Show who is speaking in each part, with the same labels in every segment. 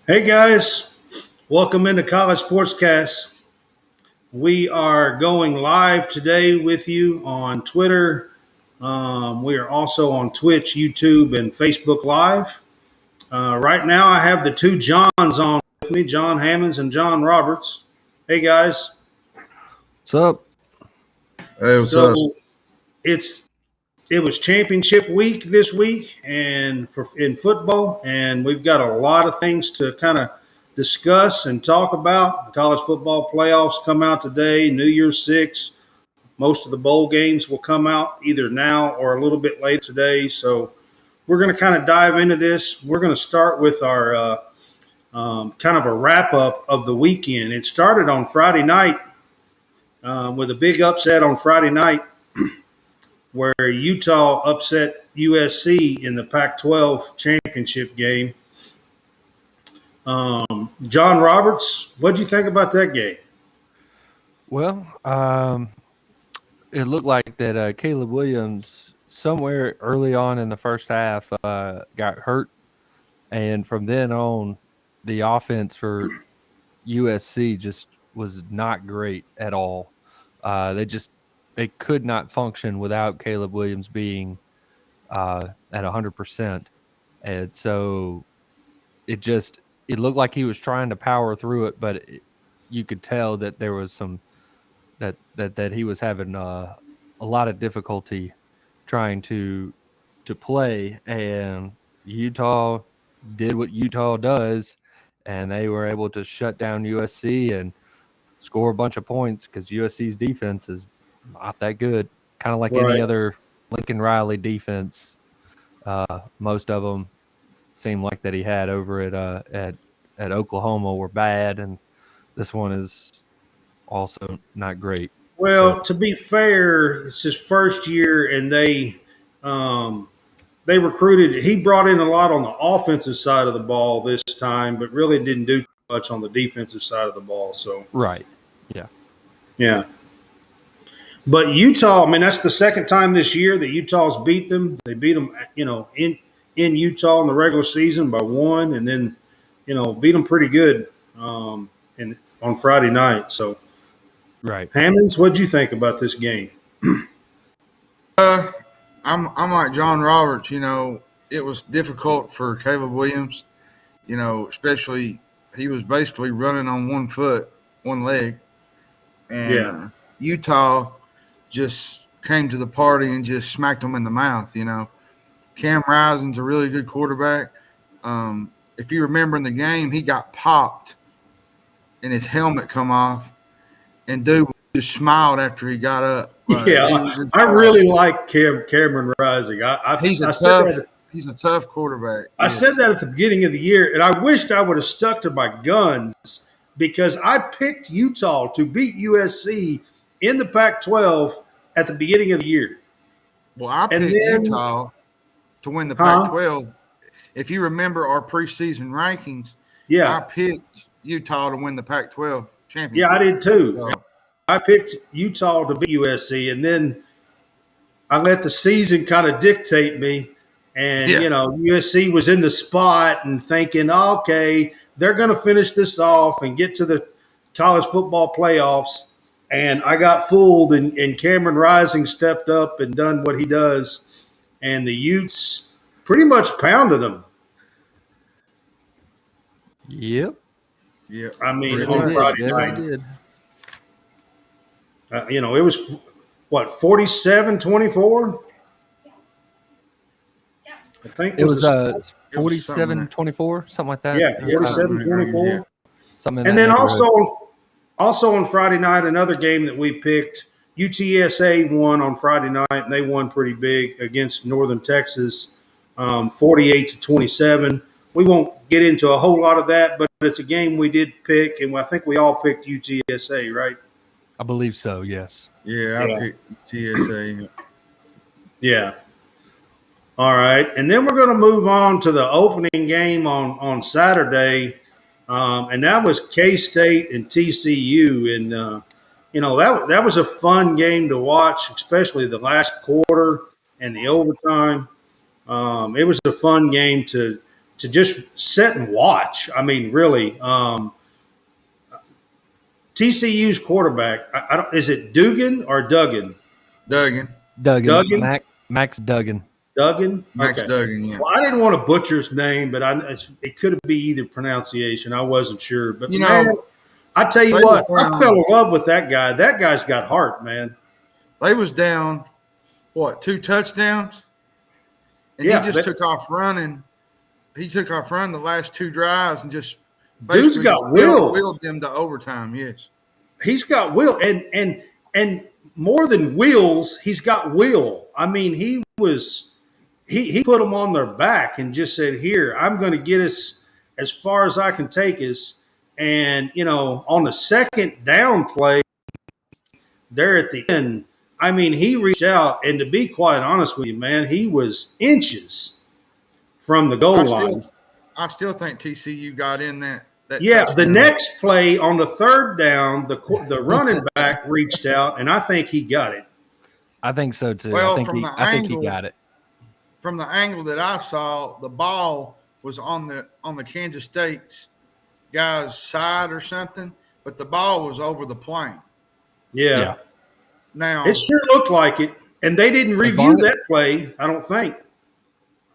Speaker 1: Hey guys, welcome into College SportsCast. We are going live today with you on Twitter. We are also on Twitch, YouTube, and Facebook Live. Right now, I have the two Johns on with me, John Hammonds and John Roberts. Hey guys.
Speaker 2: What's up?
Speaker 3: Hey, what's up?
Speaker 1: It was championship week this week, and in football, and we've got a lot of things to kind of discuss and talk about. The college football playoffs come out today, New Year's 6. Most of the bowl games will come out either now or a little bit later today. So we're going to kind of dive into this. We're going to start with our kind of a wrap up of the weekend. It started on Friday night with a big upset on Friday night where Utah upset USC in the Pac-12 championship game. John Roberts, what did you think about that game?
Speaker 2: Well, it looked like that Caleb Williams somewhere early on in the first half got hurt, and from then on, the offense for USC just was not great at all. They could not function without Caleb Williams being at 100%, and so it looked like he was trying to power through it, but you could tell that there was some that he was having a lot of difficulty trying to play, and Utah did what Utah does, and they were able to shut down USC and score a bunch of points because USC's defense is not that good, kind of like any other Lincoln Riley defense. Most of them seem like that he had over at Oklahoma were bad, and this one is also not great.
Speaker 1: Well, to be fair, it's his first year, and they recruited. He brought in a lot on the offensive side of the ball this time, but really didn't do much on the defensive side of the ball. So
Speaker 2: right,
Speaker 1: yeah. But Utah, I mean, that's the second time this year that Utah's beat them. They beat them, in Utah in the regular season by 1, and then, beat them pretty good on Friday night. So,
Speaker 2: right.
Speaker 1: Hammonds, what'd you think about this game?
Speaker 3: I'm like John Roberts. It was difficult for Caleb Williams. Especially he was basically running on one foot, one leg, and Utah just came to the party and just smacked them in the mouth. Cam Rising's a really good quarterback. If you remember in the game, he got popped and his helmet come off, and dude just smiled after he got up.
Speaker 1: I really like Cameron Rising.
Speaker 3: He's a tough quarterback.
Speaker 1: I said that at the beginning of the year, and I wished I would have stuck to my guns because I picked Utah to beat USC in the Pac-12 at the beginning of the year.
Speaker 3: Well, I picked Utah to win the Pac-12. If you remember our preseason rankings, I picked Utah to win the Pac-12 championship.
Speaker 1: Yeah, I did too. I picked Utah to beat USC, and then I let the season kind of dictate me. And, USC was in the spot and thinking, okay, they're going to finish this off and get to the college football playoffs. And I got fooled, and Cameron Rising stepped up and done what he does. And the Utes pretty much pounded them.
Speaker 2: Yep.
Speaker 1: I mean, on Friday night.
Speaker 2: Did.
Speaker 1: It was, 47-24? I think
Speaker 2: it was 47-24, something like that.
Speaker 1: Yeah, 47-24.
Speaker 2: Something.
Speaker 1: And then also on Friday night, another game that we picked, UTSA won on Friday night, and they won pretty big against Northern Texas, 48-27. We won't get into a whole lot of that, but it's a game we did pick, and I think we all picked UTSA, right?
Speaker 2: I believe so, yes.
Speaker 3: Yeah, I picked UTSA.
Speaker 1: Yeah. All right, and then we're going to move on to the opening game on Saturday, and that was K-State and TCU, and that was a fun game to watch, especially the last quarter and the overtime. It was a fun game to to just sit and watch. I mean, really, TCU's quarterback. I don't, is it Dugan or Duggan?
Speaker 3: Duggan.
Speaker 1: Duggan?
Speaker 2: Max Duggan.
Speaker 1: Duggan?
Speaker 3: Max
Speaker 1: Okay.
Speaker 3: Duggan, yeah.
Speaker 1: Well, I didn't want to butcher his name, but it could be either pronunciation. I wasn't sure. But, man, I tell you what, I fell in love with that guy. That guy's got heart, man.
Speaker 3: They was down, 2 touchdowns? And he just took off running. He took off running the last 2 drives and just
Speaker 1: dude's got wheels.
Speaker 3: Willed them to overtime, yes.
Speaker 1: He's got will. And more than wheels, he's got will. I mean, he put them on their back and just said, here, I'm going to get us as far as I can take us. And, on the second down play there at the end, I mean, he reached out. And to be quite honest with you, man, he was inches from the goal line.
Speaker 3: I still think TCU got in that
Speaker 1: touchdown. The next play on the third down, the running back reached out, and I think he got it.
Speaker 2: I think so too.
Speaker 3: Well,
Speaker 2: I think he got it.
Speaker 3: From the angle that I saw, the ball was on the Kansas State guy's side or something, but the ball was over the plane.
Speaker 1: Yeah.
Speaker 3: Now
Speaker 1: it sure looked like it, and they didn't review that play. I don't think.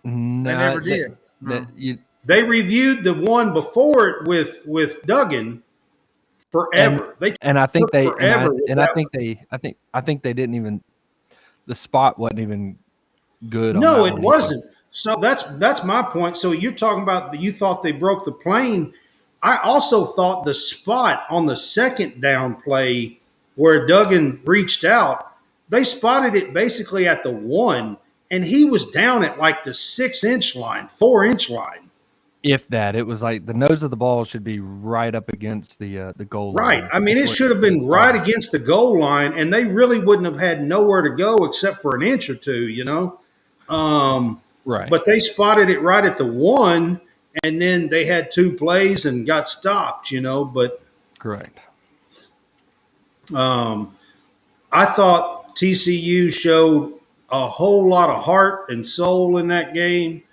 Speaker 2: No,
Speaker 3: they never did.
Speaker 1: They reviewed the one before it with Duggan forever.
Speaker 2: I think they didn't even. The spot wasn't even good.
Speaker 1: No, it wasn't. So that's my point. So you're talking about you thought they broke the plane. I also thought the spot on the second down play where Duggan reached out, they spotted it basically at the 1, and he was down at like the 6-inch line, 4-inch line.
Speaker 2: If that, it was like the nose of the ball should be right up against the goal line.
Speaker 1: Right. I mean, it should have been right against the goal line, and they really wouldn't have had nowhere to go except for an inch or two, Right. But they spotted it right at the 1, and then they had 2 plays and got stopped, But
Speaker 2: correct.
Speaker 1: I thought TCU showed a whole lot of heart and soul in that game.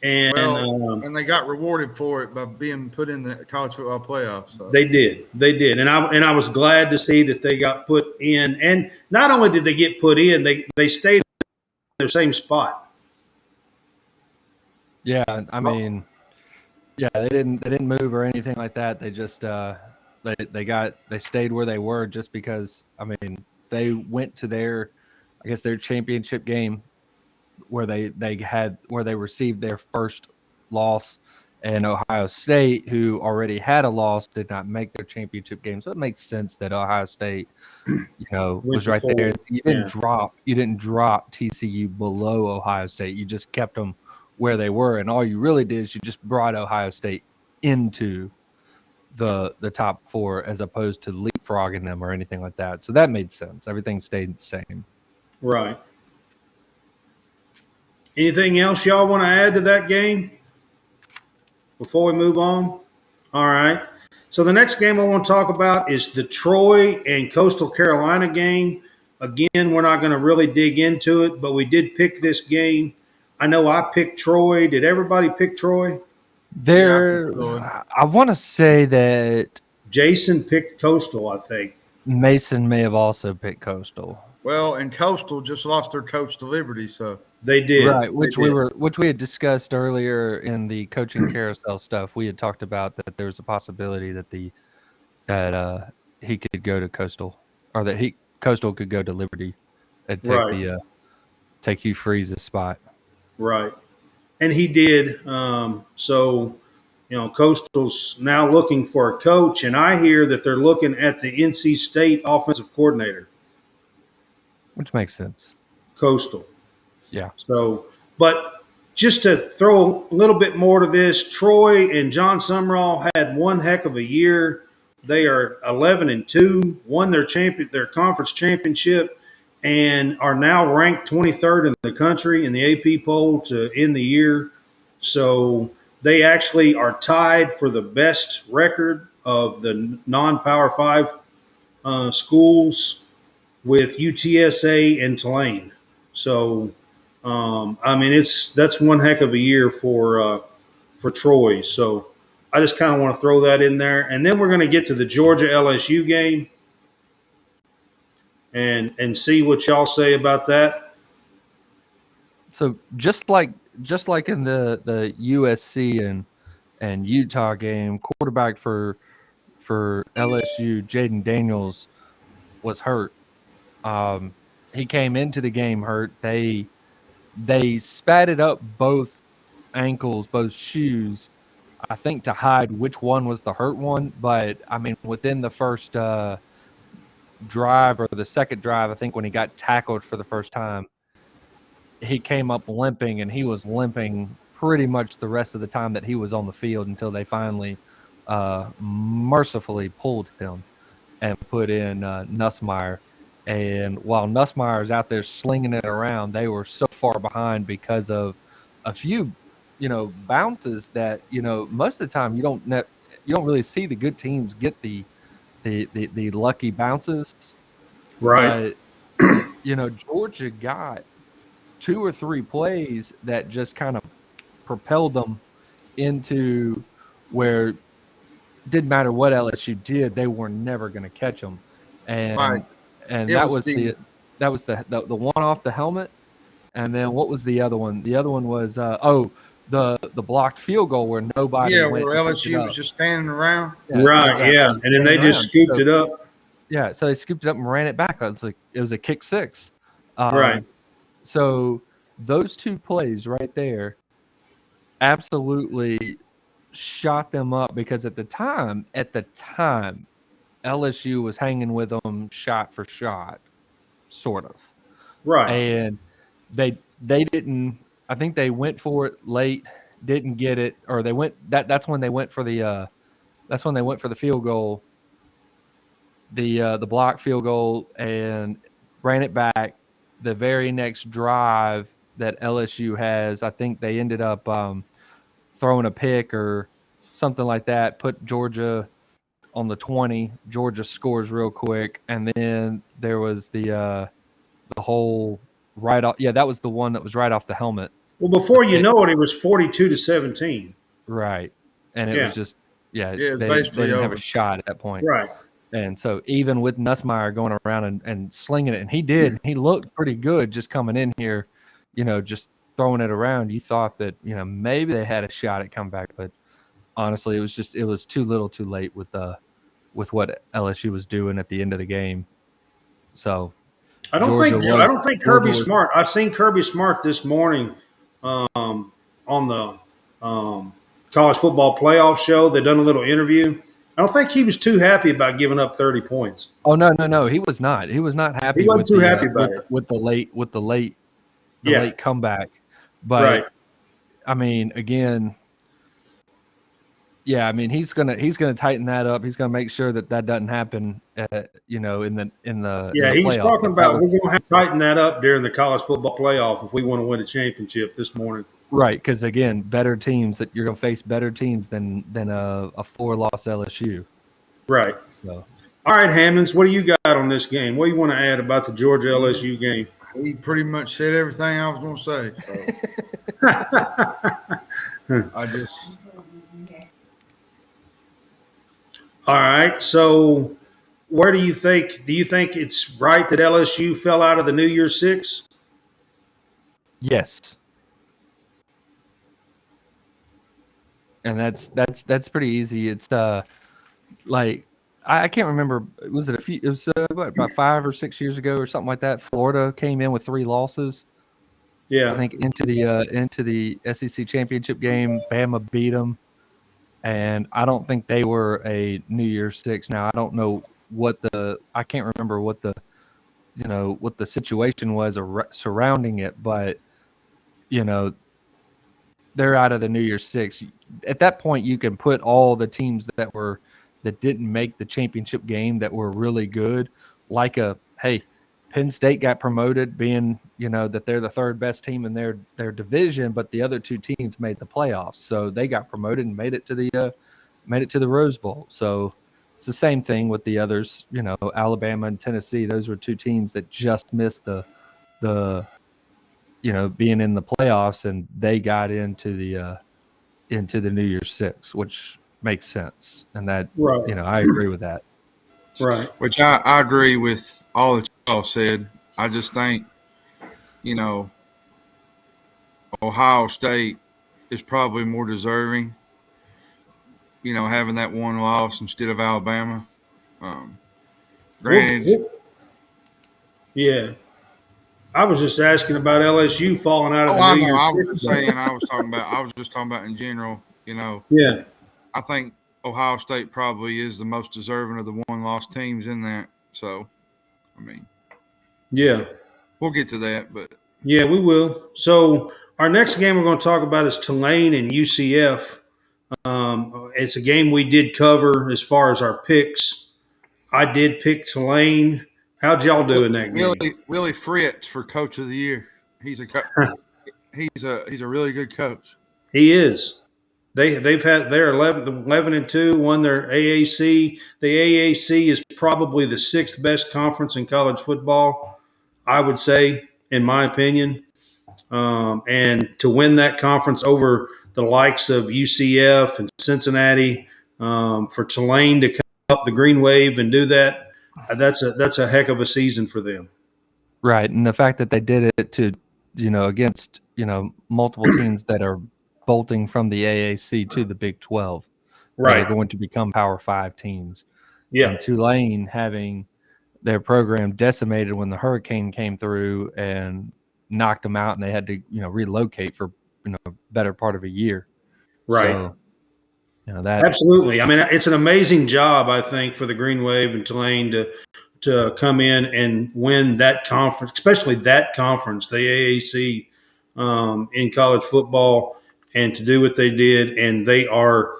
Speaker 1: And
Speaker 3: they got rewarded for it by being put in the college football playoffs. So.
Speaker 1: They did, and I was glad to see that they got put in. And not only did they get put in, they stayed in their same spot.
Speaker 2: Yeah, I mean, they didn't move or anything like that. They just they stayed where they were just because. I mean, they went to their championship game where they received their first loss, and Ohio State, who already had a loss, did not make their championship game. So it makes sense that Ohio State, was right there. You didn't drop TCU below Ohio State. You just kept them where they were, and all you really did is you just brought Ohio State into the top 4 as opposed to leapfrogging them or anything like that. So that made sense. Everything stayed the same.
Speaker 1: Right. Anything else y'all want to add to that game before we move on? All right. So the next game I want to talk about is the Troy and Coastal Carolina game. Again, we're not going to really dig into it, but we did pick this game. I know I picked Troy. Did everybody pick Troy?
Speaker 2: I want to say that
Speaker 1: Jason picked Coastal, I think.
Speaker 2: Mason may have also picked Coastal.
Speaker 3: Well, and Coastal just lost their coach to Liberty, so
Speaker 1: they did.
Speaker 2: Right, which we had discussed earlier in the coaching carousel stuff. We had talked about that there was a possibility that he could go to Coastal, or that Coastal could go to Liberty and take Hugh Freeze's spot.
Speaker 1: Right. And he did. Coastal's now looking for a coach, and I hear that they're looking at the NC State offensive coordinator.
Speaker 2: Which makes sense.
Speaker 1: Coastal. Yeah. So, but just to throw a little bit more to this, Troy and John Sumrall had one heck of a year. They are 11-2, won their conference championship, and are now ranked 23rd in the country in the AP poll to end the year. So they actually are tied for the best record of the non-Power 5 schools with UTSA and Tulane. So, that's one heck of a year for for Troy. So I just kind of want to throw that in there. And then we're going to get to the Georgia LSU game and see what y'all say about that.
Speaker 2: So just like in the USC and Utah game, quarterback for LSU, Jaden Daniels, was hurt. He came into the game hurt. They spatted up both ankles, both shoes, I think, to hide which one was the hurt one. But I mean, within the first drive or the second drive, I think when he got tackled for the first time, he came up limping, and he was limping pretty much the rest of the time that he was on the field until they finally mercifully pulled him and put in Nussmeier. And while Nussmeier is out there slinging it around, they were so far behind because of a few, bounces that, most of the time you don't really see the good teams get the lucky bounces.
Speaker 1: Right.
Speaker 2: But, Georgia got 2 or 3 plays that just kind of propelled them into where it didn't matter what LSU did, they were never going to catch them. And
Speaker 3: Right.
Speaker 2: and that was the one off the helmet. And then what was the other one? The other one was the blocked field goal where nobody went.
Speaker 3: Where LSU was just standing around.
Speaker 1: Yeah. And then they just scooped it up.
Speaker 2: Yeah, so they scooped it up and ran it back. It was a kick 6.
Speaker 1: Right.
Speaker 2: So those 2 plays right there absolutely shot them up, because at the time, LSU was hanging with them shot for shot, sort of.
Speaker 1: Right.
Speaker 2: And they didn't. I think they went for it late, didn't get it, or they went. That's when they went for the. That's when they went for the field goal. The block field goal, and ran it back. The very next drive that LSU has, I think they ended up throwing a pick or something like that. Put Georgia on the 20. Georgia scores real quick, and then there was the whole right off. Yeah, that was the one that was right off the helmet.
Speaker 1: Well, before you know it was 42-17.
Speaker 2: Right, and it was just they didn't have a shot at that point.
Speaker 1: Right.
Speaker 2: And so even with Nussmeier going around and slinging it, and he did, he looked pretty good just coming in here, just throwing it around. You thought that, maybe they had a shot at comeback, but honestly, it was too little too late with what LSU was doing at the end of the game. So
Speaker 1: I don't think Kirby Smart. I seen Kirby Smart this morning on the college football playoff show. They done a little interview. I don't think he was too happy about giving up 30 points.
Speaker 2: Oh no, he was not. He was not happy.
Speaker 1: He wasn't too happy about it
Speaker 2: with the late late comeback. But
Speaker 1: right.
Speaker 2: I mean, again, yeah, I mean, he's gonna tighten that up. He's gonna make sure that doesn't happen. In the
Speaker 1: he was talking about we're gonna have to tighten that up during the college football playoff if we want to win a championship this morning.
Speaker 2: Right, because again, better teams that you're gonna face better teams than a 4-loss LSU.
Speaker 1: Right.
Speaker 2: So.
Speaker 1: All right, Hammonds, what do you got on this game? What do you want to add about the Georgia LSU game?
Speaker 3: He pretty much said everything I was going to say.
Speaker 1: All right. So, where do you think it's right that LSU fell out of the New Year's Six?
Speaker 2: Yes. And that's pretty easy. It's like I can't remember. Was it It was about 5 or 6 years ago or something like that. Florida came in with 3 losses.
Speaker 1: Yeah,
Speaker 2: I think into the SEC championship game, Bama beat them, and I don't think they were a New Year's Six. Now I don't know I can't remember what the situation was surrounding it, but they're out of the New Year's Six. At that point, you can put all the teams that didn't make the championship game that were really good, like Penn State got promoted, being that they're the 3rd best team in their division, but the other 2 teams made the playoffs, so they got promoted and made it to the Rose Bowl. So it's the same thing with the others. Alabama and Tennessee; those were 2 teams that just missed the being in the playoffs, and they got into into the New Year's Six, which makes sense. And that,
Speaker 1: Right.
Speaker 2: I agree with that.
Speaker 1: Right.
Speaker 3: Which I agree with all that y'all said. I just think, you know, Ohio State is probably more deserving, having that one loss instead of Alabama. Um, Granted,
Speaker 1: Yeah. I was just asking about LSU falling out of the
Speaker 3: I
Speaker 1: New
Speaker 3: know.
Speaker 1: Year's
Speaker 3: I was
Speaker 1: Six
Speaker 3: just
Speaker 1: Bowl.
Speaker 3: saying. I was just talking about in general.
Speaker 1: Yeah.
Speaker 3: I think Ohio State probably is the most deserving of the one-loss teams in that. So, I mean,
Speaker 1: Yeah.
Speaker 3: we'll get to that, but
Speaker 1: Yeah, we will. So our next game we're going to talk about is Tulane and UCF. It's a game we did cover as far as our picks. I did pick Tulane. How'd y'all do in that game?
Speaker 3: Willie Fritz for Coach of the Year. He's a really good coach.
Speaker 1: He is. They're 11-2, won their AAC. The AAC is probably the sixth best conference in college football, I would say, in my opinion. And to win that conference over the likes of UCF and Cincinnati, for Tulane to come up the green wave and do that, that's a heck of a season for them.
Speaker 2: Right. And the fact that they did it to, against, multiple teams that are bolting from the AAC to the Big 12 that are
Speaker 1: Right.
Speaker 2: going to become Power 5 teams.
Speaker 1: Yeah.
Speaker 2: And Tulane having their program decimated when the hurricane came through and knocked them out, and they had to, relocate for, better part of a year.
Speaker 1: Right.
Speaker 2: So, that
Speaker 1: Absolutely. I mean, it's an amazing job, I think, for the Green Wave and Tulane to come in and win that conference, especially that conference, the AAC, in college football, and to do what they did. And they are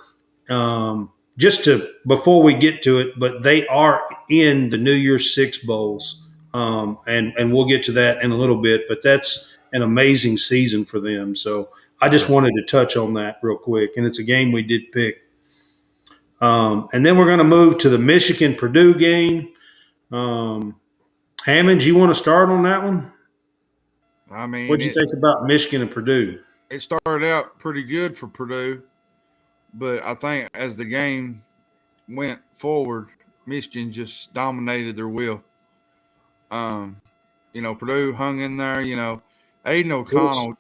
Speaker 1: before we get to it, but they are in the New Year's Six bowls, and we'll get to that in a little bit. But that's an amazing season for them. So I just wanted to touch on that real quick, and it's a game we did pick. And then we're going to move to the Michigan Purdue game. Hammond, you want to start on that one?
Speaker 3: I mean,
Speaker 1: What'd you think about Michigan and Purdue?
Speaker 3: It started out pretty good for Purdue, but I think as the game went forward, Michigan just dominated their will. Purdue hung in there. Aiden O'Connell.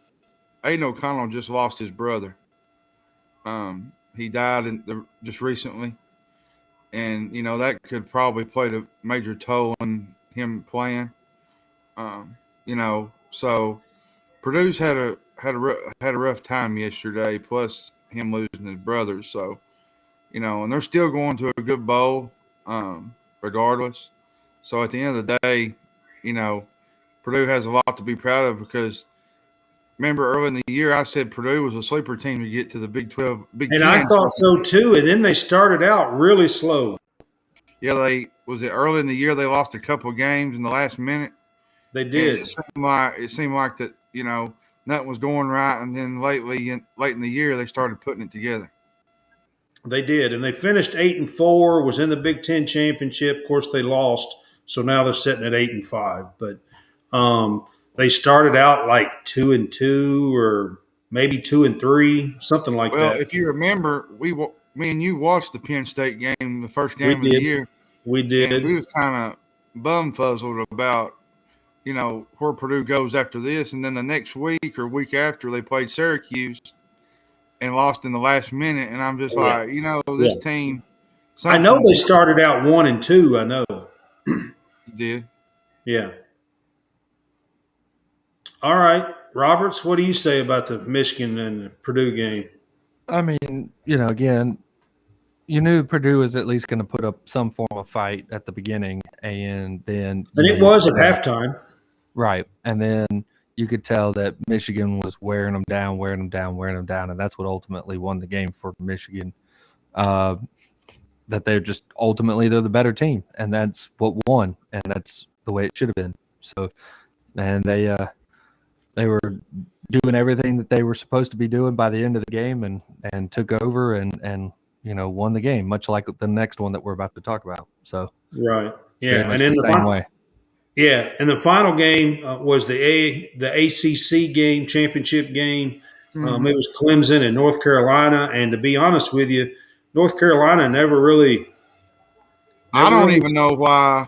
Speaker 3: Aiden O'Connell just lost his brother. He died just recently, and that could probably play a major toll in him playing. So Purdue's had a rough time yesterday. Plus him losing his brother. So and they're still going to a good bowl, regardless. So at the end of the day, Purdue has a lot to be proud of because remember early in the year I said Purdue was a sleeper team to get to the Big 12, Big 10.
Speaker 1: And I thought so too. And then they started out really slow.
Speaker 3: Yeah, was it early in the year they lost a couple of games in the last minute.
Speaker 1: They did.
Speaker 3: It seemed like that nothing was going right, and then late in the year they started putting it together.
Speaker 1: They did, and they finished 8-4. Was in the Big Ten championship. Of course, they lost, so now they're sitting at 8-5. But they started out like 2-2, or maybe 2-3, something like that.
Speaker 3: Well, if you remember, me and you watched the Penn State game, the first game of the year.
Speaker 1: We did.
Speaker 3: And we was kind of bumfuzzled about where Purdue goes after this, and then the next week or week after they played Syracuse and lost in the last minute, and I'm just like, this team.
Speaker 1: I know they started out 1-2. I know.
Speaker 3: Did.
Speaker 1: Yeah. All right, Roberts, what do you say about the Michigan and Purdue game?
Speaker 2: I mean, again, you knew Purdue was at least going to put up some form of fight at the beginning, and then
Speaker 1: it was at halftime.
Speaker 2: Right. And then you could tell that Michigan was wearing them down, and that's what ultimately won the game for Michigan. That they're the better team, and that's what won, and that's the way it should have been. So, and they were doing everything that they were supposed to be doing by the end of the game, and took over and won the game, much like the next one that we're about to talk about. So,
Speaker 1: right, yeah, and
Speaker 2: in the same way.
Speaker 1: Yeah, and the final game was the ACC game, championship game. It was Clemson and North Carolina. And to be honest with you, North Carolina never really.
Speaker 3: I don't even know why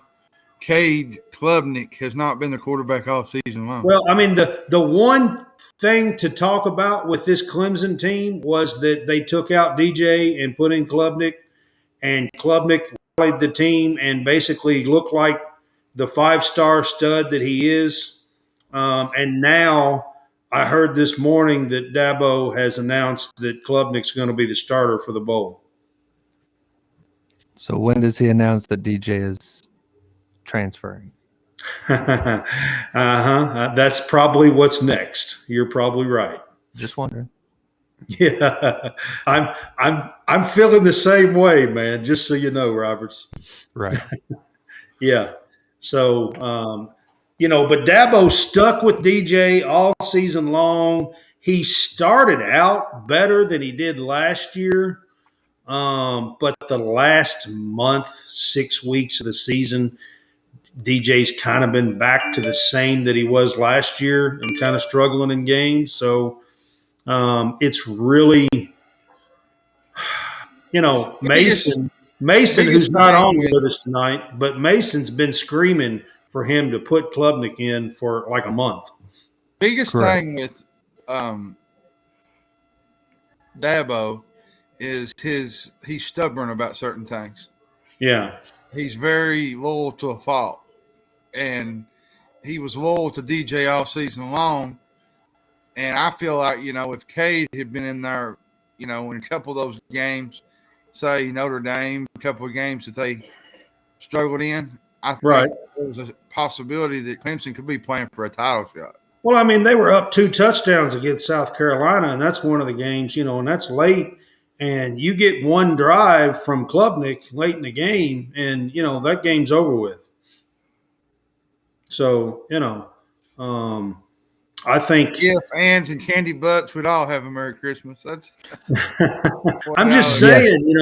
Speaker 3: Cade Klubnik has not been the quarterback all season long.
Speaker 1: Well, I mean, the one thing to talk about with this Clemson team was that they took out DJ and put in Klubnik, and Klubnik rallied the team and basically looked like the 5-star stud that he is. And now I heard this morning that Dabo has announced that Klubnik's going to be the starter for the bowl.
Speaker 2: So when does he announce that DJ is transferring?
Speaker 1: That's probably what's next. You're probably right.
Speaker 2: Just wondering.
Speaker 1: Yeah, I'm feeling the same way, man. Just so you know, Roberts.
Speaker 2: Right.
Speaker 1: Yeah. So, but Dabo stuck with DJ all season long. He started out better than he did last year, but the last month, 6 weeks of the season, DJ's kind of been back to the same that he was last year and kind of struggling in games. So it's really, Mason, who's not on with us tonight, but Mason's been screaming for him to put Klubnik in for like a month.
Speaker 3: Biggest thing with Dabo is he's stubborn about certain things.
Speaker 1: Yeah.
Speaker 3: He's very loyal to a fault. And he was loyal to DJ all season long. And I feel like, if Cade had been in there, in a couple of those games, say Notre Dame, a couple of games that they struggled in, I think there was a possibility that Clemson could be playing for a title shot.
Speaker 1: Well, I mean, they were up 2 touchdowns against South Carolina, and that's one of the games, and that's late. And you get one drive from Klubnik late in the game, and, that game's over with. So, I think
Speaker 3: if ands and candy butts, we'd all have a Merry Christmas. That's
Speaker 1: I'm just saying,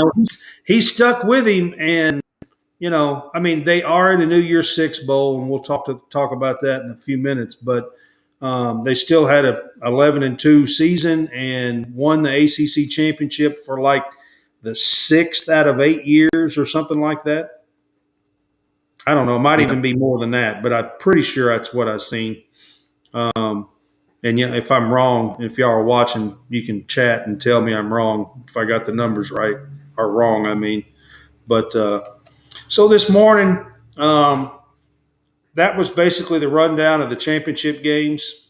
Speaker 1: he stuck with him, and they are in the New Year's Six Bowl, and we'll talk about that in a few minutes. But they still had a 11-2 season and won the ACC championship for like the 6th out of 8 years or something like that. I don't know. It might even be more than that, but I'm pretty sure that's what I've seen. And if I'm wrong, if y'all are watching, you can chat and tell me I'm wrong if I got the numbers right or wrong. I mean, but so this morning, that was basically the rundown of the championship games.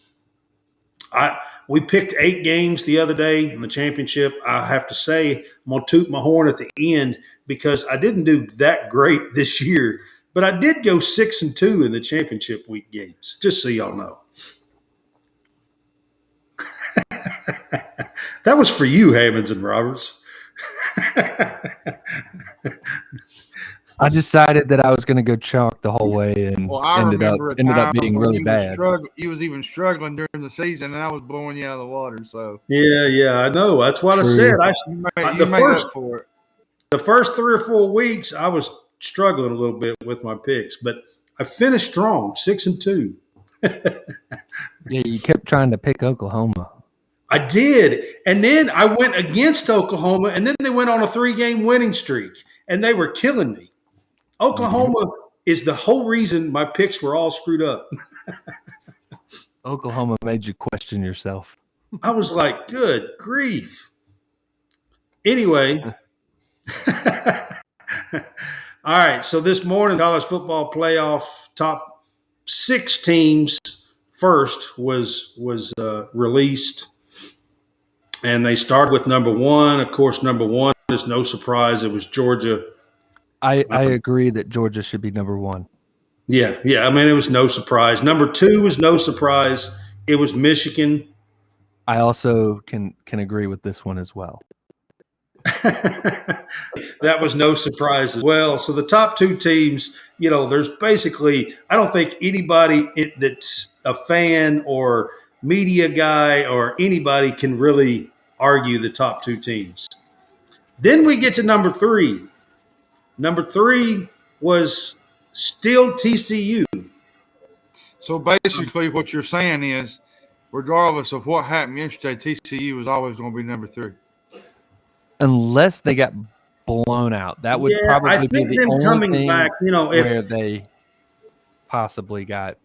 Speaker 1: We picked 8 games the other day in the championship. I have to say, I'm going to toot my horn at the end because I didn't do that great this year, but I did go 6-2 in the championship week games, just so y'all know. That was for you, Hammonds and Roberts.
Speaker 2: I decided that I was going to go chalk the whole way, and ended up being really bad.
Speaker 3: He was even struggling during the season, and I was blowing you out of the water. So
Speaker 1: yeah, I know. That's what I said. The first 3 or 4 weeks, I was struggling a little bit with my picks, but I finished strong, 6-2.
Speaker 2: Yeah, you kept trying to pick Oklahoma.
Speaker 1: I did. And then I went against Oklahoma, and then they went on a 3-game winning streak, and they were killing me. Oklahoma is the whole reason my picks were all screwed up.
Speaker 2: Oklahoma made you question yourself.
Speaker 1: I was like, good grief. Anyway. All right. So this morning, college football playoff top 6 teams first was released. And they started with number 1. Of course, number 1 is no surprise. It was Georgia.
Speaker 2: I agree that Georgia should be number 1.
Speaker 1: Yeah. I mean, it was no surprise. Number 2 was no surprise. It was Michigan.
Speaker 2: I also can agree with this one as well.
Speaker 1: That was no surprise as well. So the top 2 teams, there's basically, I don't think anybody that's a fan or media guy or anybody can really argue the top 2 teams. Then we get to number 3. Number 3 was still TCU.
Speaker 3: So basically what you're saying is regardless of what happened yesterday, TCU was always going to be number 3.
Speaker 2: Unless they got blown out. That would
Speaker 1: Yeah, I
Speaker 2: probably be
Speaker 1: think
Speaker 2: the
Speaker 1: them
Speaker 2: only
Speaker 1: coming
Speaker 2: thing
Speaker 1: back, if
Speaker 2: where they possibly got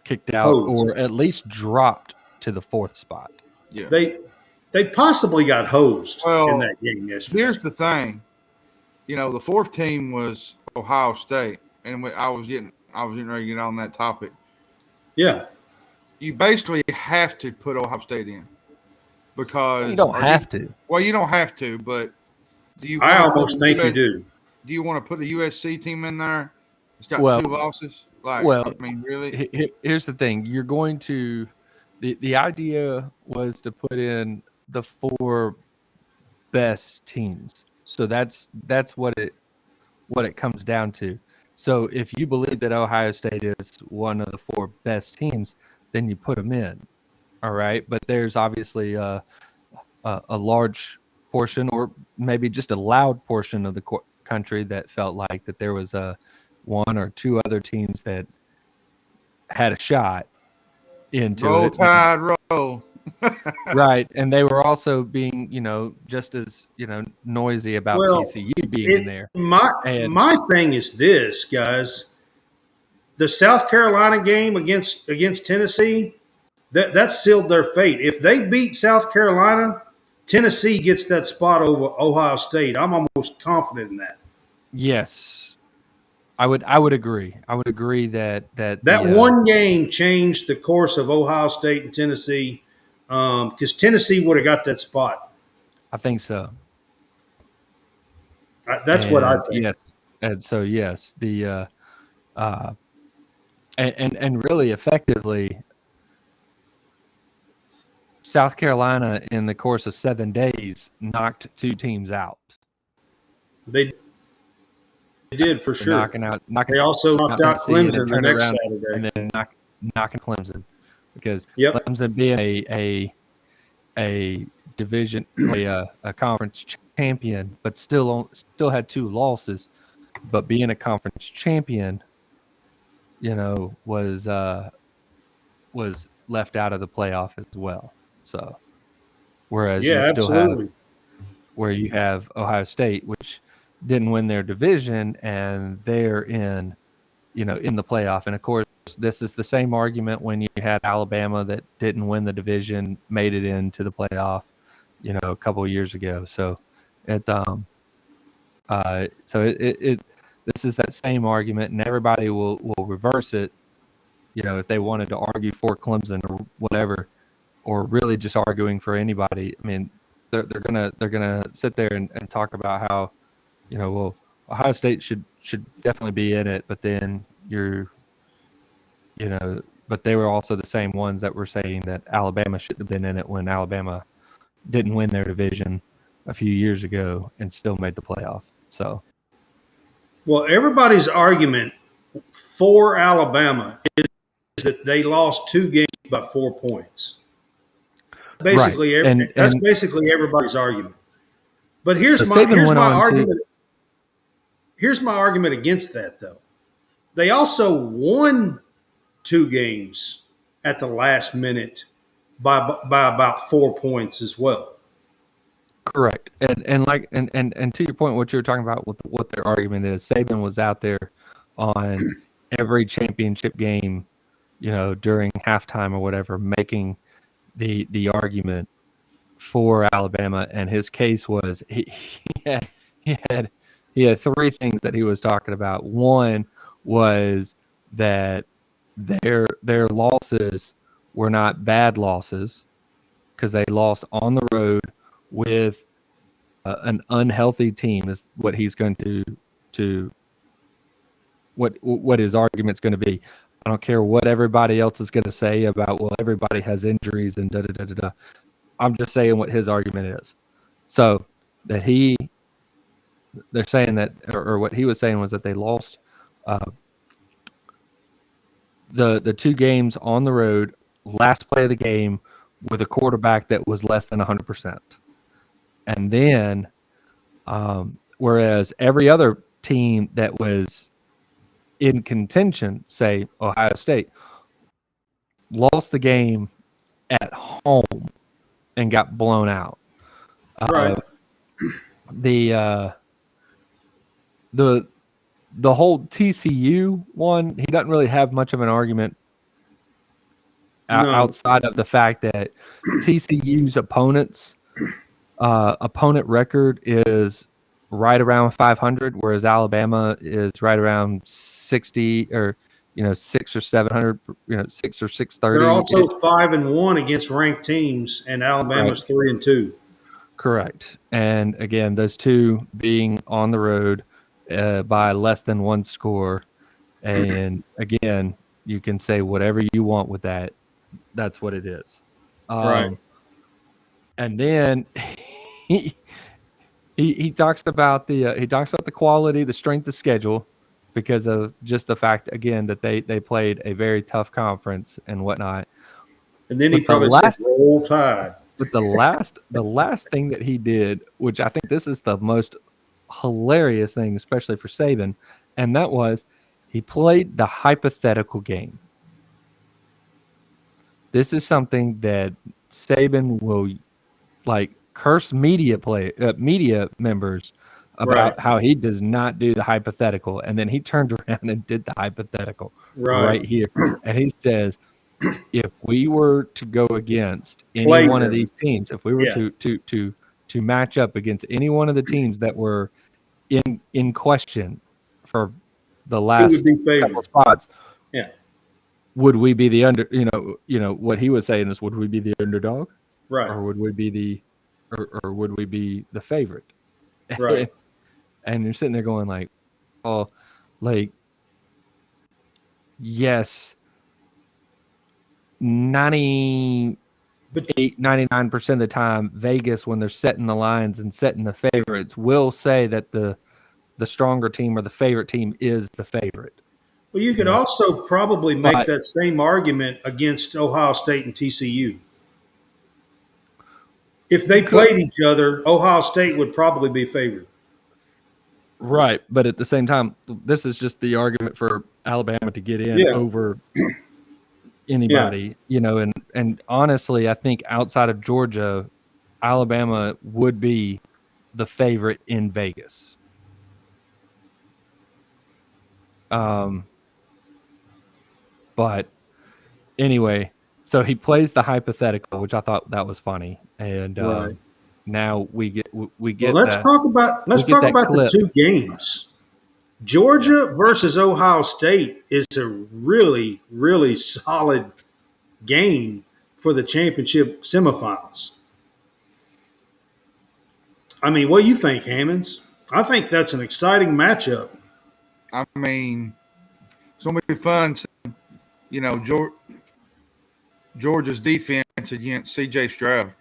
Speaker 2: kicked out
Speaker 1: hosed,
Speaker 2: or at least dropped to the 4th spot.
Speaker 3: Yeah.
Speaker 1: they possibly got hosed in
Speaker 3: Well,
Speaker 1: that game yesterday.
Speaker 3: here's the thing. The 4th team was Ohio State, and I was getting ready to get on that topic.
Speaker 1: Yeah.
Speaker 3: You basically have to put Ohio State in because
Speaker 2: You don't have to.
Speaker 3: Well, you don't have to, but do you?
Speaker 1: I almost think you do.
Speaker 3: Do you want to put a USC team in there? It's got 2 losses. Really?
Speaker 2: Here's the thing: you're going to. The idea was to put in the 4 best teams. So that's what it comes down to. So if you believe that Ohio State is one of the 4 best teams, then you put them in. All right, but there's obviously a large portion, or maybe just a loud portion of the country that felt like that there was 1 or 2 other teams that had a shot into
Speaker 3: roll
Speaker 2: it.
Speaker 3: Tide, roll.
Speaker 2: Right, and they were also being, just as noisy about TCU being in there.
Speaker 1: My thing is this, guys: the South Carolina game against Tennessee, that sealed their fate. If they beat South Carolina, Tennessee gets that spot over Ohio State. I'm almost confident in that.
Speaker 2: Yes, I would agree. I would agree that
Speaker 1: one game changed the course of Ohio State and Tennessee, because Tennessee would have got that spot.
Speaker 2: I think so.
Speaker 1: That's what I think.
Speaker 2: Yes, and so yes, the and really effectively, South Carolina in the course of 7 days knocked 2 teams out.
Speaker 1: They did for sure.
Speaker 2: They
Speaker 1: also knocked out Clemson the next Saturday,
Speaker 2: and then knocking Clemson, because Clemson being a division, a conference champion, but still had 2 losses, but being a conference champion, was left out of the playoff as well. So, whereas you have Ohio State, which didn't win their division, and they're in the playoff. And of course, this is the same argument when you had Alabama that didn't win the division, made it into the playoff, a couple of years ago. So it's this is that same argument, and everybody will reverse it, if they wanted to argue for Clemson or whatever, or really just arguing for anybody. I mean, they're gonna sit there and talk about how, Ohio State should definitely be in it, but then but they were also the same ones that were saying that Alabama shouldn't have been in it when Alabama didn't win their division a few years ago and still made the playoff. So,
Speaker 1: well, everybody's argument for Alabama is that they lost 2 games by 4 points. Basically,
Speaker 2: right.
Speaker 1: That's basically everybody's argument. But here's my argument. Here's my argument against that, though. They also won 2 games at the last minute by about 4 points as well.
Speaker 2: Correct. And to your point, what you were talking about with what their argument is, Saban was out there on every championship game, during halftime or whatever, making the argument for Alabama, and his case was he had 3 things that he was talking about. One was that their losses were not bad losses because they lost on the road with an unhealthy team, is what he's going to what his argument's going to be. I don't care what everybody else is going to say about, well, everybody has injuries and da-da-da-da-da. I'm just saying what his argument is. So that they're saying that, or what he was saying was that they lost the 2 games on the road, last play of the game, with a quarterback that was less than 100%. And then, whereas every other team that was in contention, say Ohio State, lost the game at home and got blown out.
Speaker 1: Right.
Speaker 2: The whole TCU one, he doesn't really have much of an argument
Speaker 1: No.
Speaker 2: outside of the fact that TCU's opponent record is right around 500, whereas Alabama is right around 60 or 6 or 700, 6 or 630.
Speaker 1: They're also 5-1 against ranked teams, and Alabama's 3-2.
Speaker 2: Correct. And again, those two being on the road by less than one score. And again, you can say whatever you want with that. That's what it is.
Speaker 1: Right.
Speaker 2: And then he talks about the quality, the strength of schedule, because of just the fact again that they played a very tough conference and whatnot.
Speaker 1: And then he probably said Roll Tide.
Speaker 2: But the last thing that he did, which I think this is the most hilarious thing, especially for Saban, and that was he played the hypothetical game. This is something that Saban will curse media members about how he does not do the hypothetical, and then he turned around and did the hypothetical right here, and he says, if we were to go against any one of these teams, if we were to match up against any one of the teams that were in question for the last couple spots, would we be the under? What he was saying is, would we be the underdog,
Speaker 1: right,
Speaker 2: or would we be the favorite?
Speaker 1: Right.
Speaker 2: And you're sitting there going like, oh, yes. 99% of the time, Vegas, when they're setting the lines and setting the favorites, will say that the stronger team or the favorite team is the favorite.
Speaker 1: Well, you could also probably make that same argument against Ohio State and TCU. If they played each other, Ohio State would probably be favored.
Speaker 2: Right, but at the same time, this is just the argument for Alabama to get in over anybody, and honestly, I think outside of Georgia, Alabama would be the favorite in Vegas. But anyway, so he plays the hypothetical, which I thought that was funny, and now we get. Well,
Speaker 1: let's talk about the two games. Georgia versus Ohio State is a really, really solid game for the championship semifinals. I mean, what do you think, Hammonds? I think that's an exciting matchup.
Speaker 3: I mean, it's going to be fun. Georgia's defense against C.J. Stroud.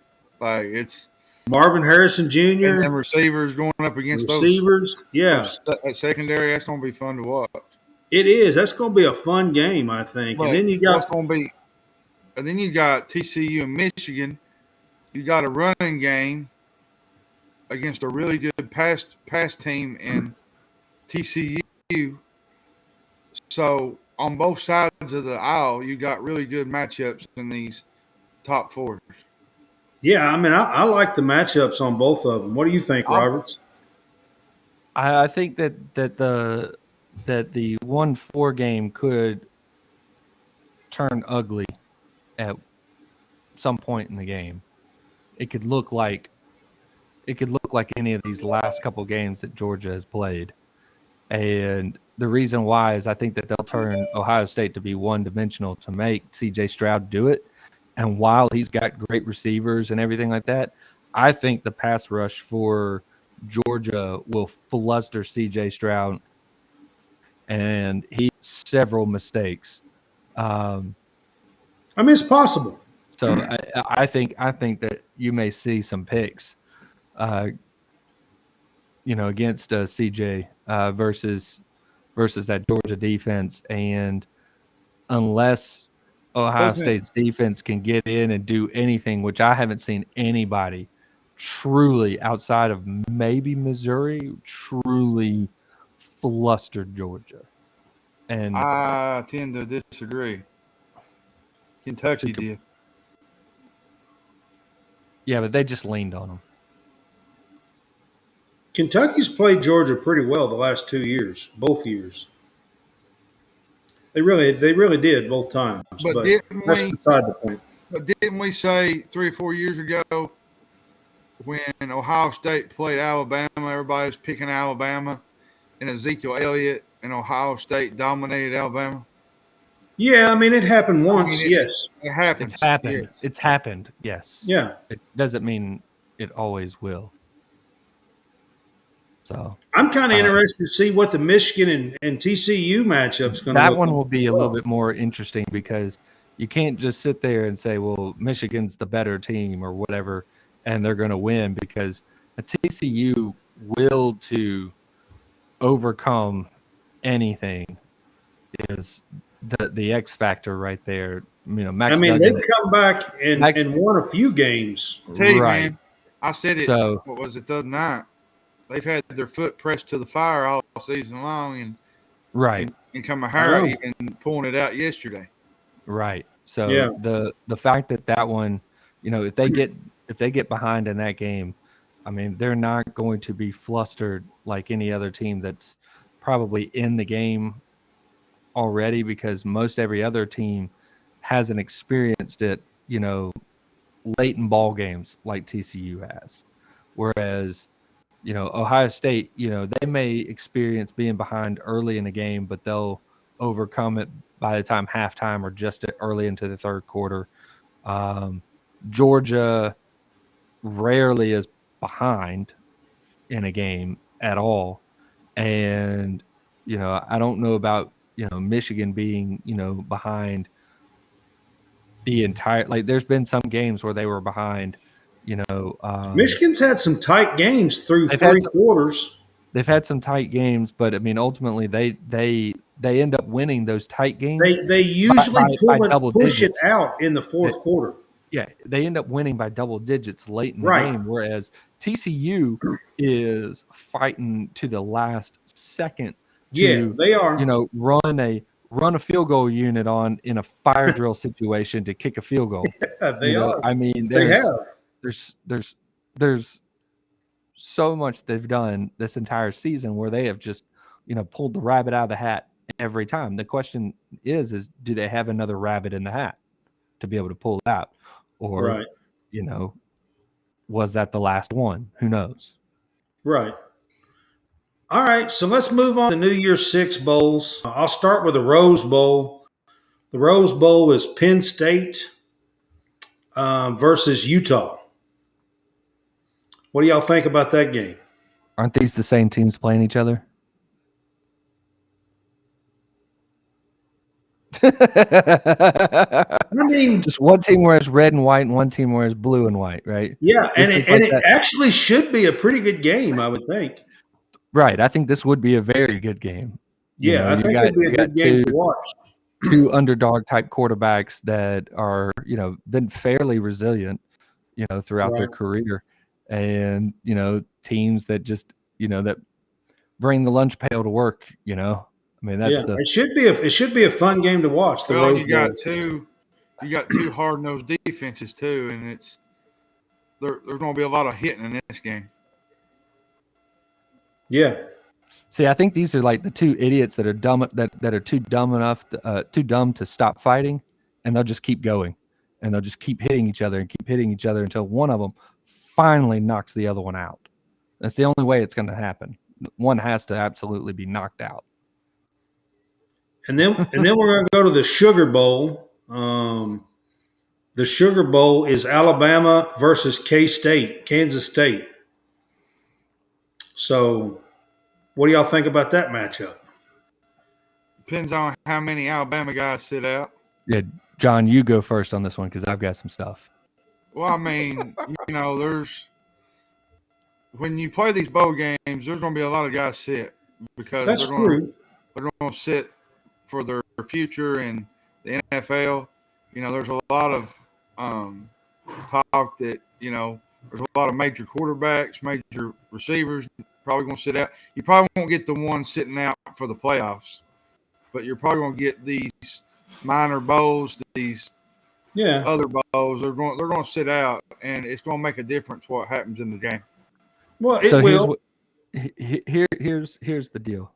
Speaker 3: It's
Speaker 1: Marvin Harrison Jr.
Speaker 3: and receivers going up against
Speaker 1: receivers.
Speaker 3: Those secondary. That's going to be fun to watch.
Speaker 1: It is. That's going to be a fun game, I think.
Speaker 3: But
Speaker 1: and then you got
Speaker 3: TCU and Michigan. You got a running game against a really good pass team in TCU. So on both sides of the aisle, you got really good matchups in these top fours.
Speaker 1: Yeah, I mean, I like the matchups on both of them. What do you think, Roberts?
Speaker 2: I think that the 1-4 game could turn ugly at some point in the game. It could look like any of these last couple games that Georgia has played. And the reason why is I think that they'll turn Ohio State to be one-dimensional to make C.J. Stroud do it. And while he's got great receivers and everything like that, I think the pass rush for Georgia will fluster C.J. Stroud, and he several mistakes.
Speaker 1: I mean, it's possible.
Speaker 2: So I think that you may see some picks, against CJ versus that Georgia defense, and unless Ohio State's defense can get in and do anything, which I haven't seen anybody truly outside of maybe Missouri truly flustered Georgia. And
Speaker 3: I tend to disagree. Kentucky did.
Speaker 2: Yeah, but they just leaned on them.
Speaker 1: Kentucky's played Georgia pretty well the last 2 years, both years. They really did both times. But that's beside the point.
Speaker 3: But didn't we say 3 or 4 years ago when Ohio State played Alabama, everybody was picking Alabama, and Ezekiel Elliott and Ohio State dominated Alabama?
Speaker 1: Yeah, I mean, it happened once, yes.
Speaker 3: It happens.
Speaker 2: It's happened.
Speaker 3: Yes.
Speaker 2: It's happened, yes.
Speaker 1: Yeah.
Speaker 2: It doesn't mean it always will. So
Speaker 1: I'm kind of interested to see what the Michigan and TCU matchup's going to look like.
Speaker 2: That one will be a little bit more interesting because you can't just sit there and say, well, Michigan's the better team or whatever, and they're going to win, because a TCU will to overcome anything is the X factor right there. You know, Max Duggan,
Speaker 1: they've come back and won a few games.
Speaker 3: Tell you,
Speaker 2: right?
Speaker 3: Man, I said it. So, what was it the other night? They've had their foot pressed to the fire all season long, and and Kamahara even pulling it out yesterday.
Speaker 2: Right. So the fact that one, you know, if they get behind in that game, I mean, they're not going to be flustered like any other team that's probably in the game already, because most every other team hasn't experienced it, you know, late in ball games like TCU has. Whereas, you know, Ohio State, you know, they may experience being behind early in the game, but they'll overcome it by the time halftime or just early into the third quarter. Georgia rarely is behind in a game at all. And, you know, I don't know about, you know, Michigan being, you know, behind the entire, like, there's been some games where they were behind, you know.
Speaker 1: Michigan's had some tight games through three quarters.
Speaker 2: They've had some tight games, but I mean, ultimately they end up winning those tight games.
Speaker 1: They usually push it out in the fourth quarter.
Speaker 2: Yeah, they end up winning by double digits late in the game, whereas TCU is fighting to the last second to,
Speaker 1: they are,
Speaker 2: you know, run a field goal unit on in a fire drill situation to kick a field goal.
Speaker 1: Yeah, they are.
Speaker 2: I mean, there's so much they've done this entire season where they have just, you know, pulled the rabbit out of the hat every time. The question is do they have another rabbit in the hat to be able to pull it out? Or, you know, was that the last one? Who knows?
Speaker 1: Right. All right, so let's move on to New Year's Six bowls. I'll start with the Rose Bowl. The Rose Bowl is Penn State versus Utah. What do y'all think about that game?
Speaker 2: Aren't these the same teams playing each other?
Speaker 1: I mean,
Speaker 2: just one team wears red and white and one team wears blue and white, right?
Speaker 1: Yeah, it actually should be a pretty good game, I would think.
Speaker 2: Right. I think this would be a very good game.
Speaker 1: Yeah, I think it'd be a good game to watch.
Speaker 2: Two underdog type quarterbacks that are, you know, been fairly resilient, you know, throughout their career. And, you know, teams that just, you know, that bring the lunch pail to work, you know. I mean, that's
Speaker 1: it should be a fun game to watch.
Speaker 3: You got two hard-nosed defenses too, and there's going to be a lot of hitting in this game.
Speaker 1: Yeah.
Speaker 2: See, I think these are like the two idiots that are dumb that are too dumb to stop fighting, and they'll just keep going, and they'll just keep hitting each other until one of them finally knocks the other one out. That's the only way it's going to happen. One has to absolutely be knocked out.
Speaker 1: And then we're going to go to the Sugar Bowl. The Sugar Bowl is Alabama versus Kansas State. So, what do y'all think about that matchup?
Speaker 3: Depends on how many Alabama guys sit out.
Speaker 2: Yeah, John, you go first on this one because I've got some stuff.
Speaker 3: Well, I mean, you know, when you play these bowl games, there's going to be a lot of guys sit because
Speaker 1: they're going
Speaker 3: to sit for their future in the NFL. You know, there's a lot of talk that, you know, there's a lot of major quarterbacks, major receivers probably going to sit out. You probably won't get the one sitting out for the playoffs, but you're probably going to get these minor bowls, these
Speaker 1: Yeah.
Speaker 3: other bowls, they're going to sit out, and it's going to make a difference what happens in the game.
Speaker 1: Well, it
Speaker 2: So here's
Speaker 1: will.
Speaker 2: what here's the deal.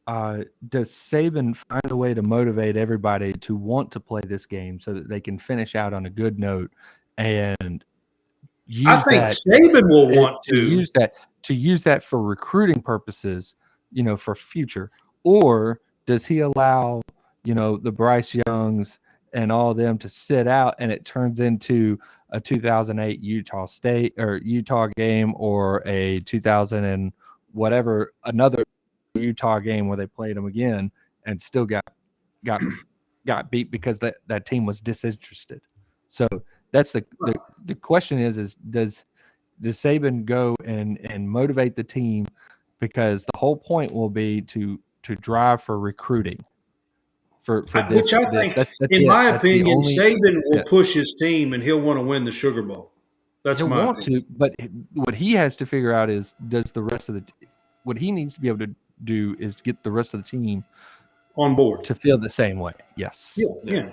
Speaker 2: Does Saban find a way to motivate everybody to want to play this game so that they can finish out on a good note and
Speaker 1: I
Speaker 2: use
Speaker 1: think
Speaker 2: that
Speaker 1: Saban will want
Speaker 2: to use that for recruiting purposes, for future? Or does he allow, the Bryce Youngs and all of them to sit out and it turns into a 2008 Utah State or Utah game or a 2000 and whatever, another Utah game where they played them again and still got beat because that team was disinterested. So that's the question is does Saban go and motivate the team, because the whole point will be to drive for recruiting for this.
Speaker 1: which I think,
Speaker 2: That's
Speaker 1: in
Speaker 2: it.
Speaker 1: my
Speaker 2: That's the
Speaker 1: opinion,
Speaker 2: only.
Speaker 1: Saban will
Speaker 2: Yeah.
Speaker 1: push his team and he'll want to win the Sugar Bowl. That's
Speaker 2: He'll
Speaker 1: my
Speaker 2: want
Speaker 1: opinion.
Speaker 2: to, but what he has to figure out is does the rest of what he needs to be able to do is get the rest of the team
Speaker 1: On board.
Speaker 2: to feel the same way. Yes.
Speaker 1: Yeah,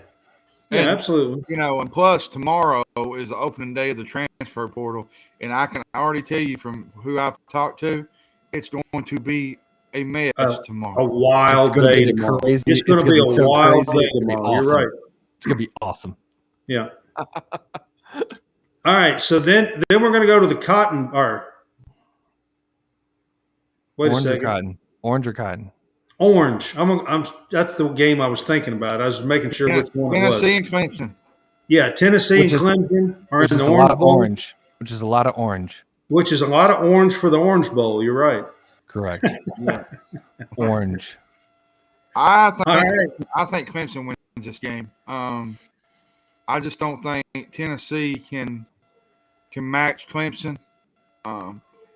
Speaker 3: And,
Speaker 1: absolutely.
Speaker 3: And plus tomorrow is the opening day of the transfer portal, and I can already tell you from who I've talked to, it's going to be a mess tomorrow.
Speaker 1: A wild
Speaker 2: It's going to
Speaker 1: day
Speaker 2: be
Speaker 1: tomorrow.
Speaker 2: crazy.
Speaker 1: It's going to be a
Speaker 2: so
Speaker 1: wild
Speaker 2: crazy.
Speaker 1: day tomorrow.
Speaker 2: Awesome.
Speaker 1: You're right.
Speaker 2: It's going to be awesome.
Speaker 1: Yeah. All right. So then we're going to go to the cotton. Or wait
Speaker 2: Orange
Speaker 1: a
Speaker 2: or
Speaker 1: second.
Speaker 2: cotton? Orange or cotton?
Speaker 1: Orange. That's the game I was thinking about. I was making sure which one it was.
Speaker 3: Tennessee and Clemson.
Speaker 1: Yeah, Tennessee and Clemson are in the Orange Bowl.
Speaker 2: Which is a lot of orange.
Speaker 1: Which is a lot of orange for the Orange Bowl. You're right.
Speaker 2: Correct. Orange.
Speaker 3: I think Clemson wins this game. I just don't think Tennessee can match Clemson,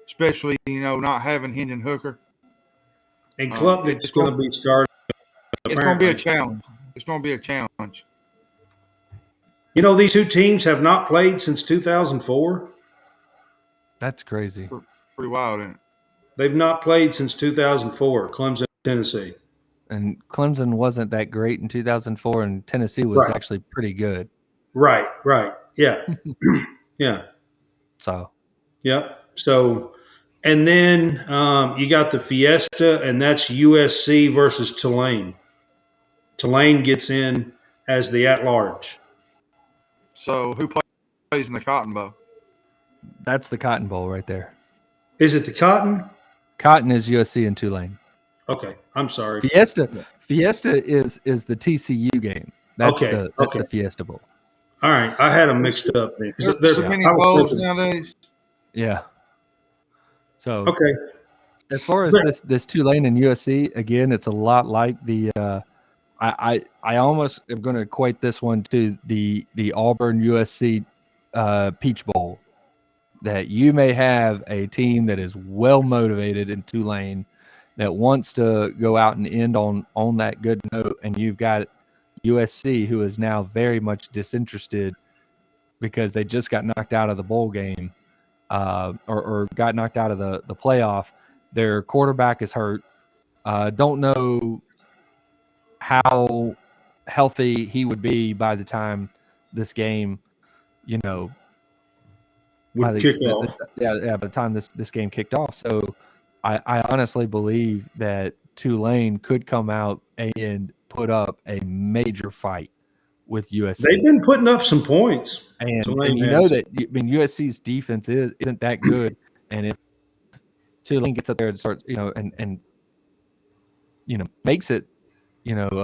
Speaker 3: especially not having Hendon Hooker.
Speaker 1: And Klubnik's going to be starting.
Speaker 3: It's going to be a challenge. It's going to be a challenge.
Speaker 1: These two teams have not played since 2004.
Speaker 2: That's crazy.
Speaker 3: Pretty wild, isn't it?
Speaker 1: They've not played since 2004, Clemson, Tennessee.
Speaker 2: And Clemson wasn't that great in 2004, and Tennessee was actually pretty good.
Speaker 1: Right. Yeah. Yeah.
Speaker 2: So.
Speaker 1: Yep. So, and then you got the Fiesta, and that's USC versus Tulane. Tulane gets in as the at-large.
Speaker 3: So who plays in the Cotton Bowl?
Speaker 2: That's the Cotton Bowl right there.
Speaker 1: Is it the Cotton?
Speaker 2: Cotton is USC and Tulane.
Speaker 1: Okay, I'm sorry.
Speaker 2: Fiesta is the TCU game. That's the Fiesta Bowl.
Speaker 1: All right, I had them mixed up.
Speaker 3: There's so many bowls nowadays.
Speaker 2: Yeah. So
Speaker 1: okay.
Speaker 2: As far as this Tulane and USC, again, it's a lot like the. I almost am going to equate this one to the Auburn USC Peach Bowl. That you may have a team that is well motivated in Tulane that wants to go out and end on that good note, and you've got USC who is now very much disinterested because they just got knocked out of the bowl game, or got knocked out of the playoff. Their quarterback is hurt. Don't know how healthy he would be by the time this game,
Speaker 1: would kick off.
Speaker 2: By the time this game kicked off. So I honestly believe that Tulane could come out and put up a major fight with USC.
Speaker 1: They've been putting up some points.
Speaker 2: And USC's defense isn't that good. And if Tulane gets up there and starts, and makes it, makes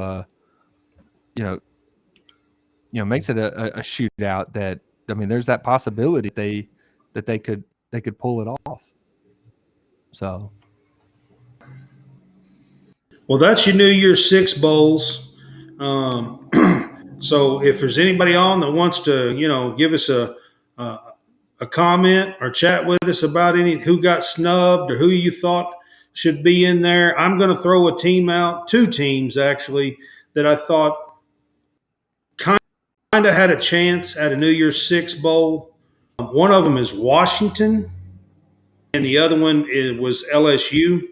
Speaker 2: it a shootout, that there's that possibility that they could pull it off. So, well,
Speaker 1: that's your New Year's Six bowls. So if there's anybody on that wants to, give us a comment or chat with us about who got snubbed or who you thought should be in there, I'm going to throw a team out, two teams actually, that I thought kind of had a chance at a New Year's Six bowl. One of them is Washington, and the other one was LSU.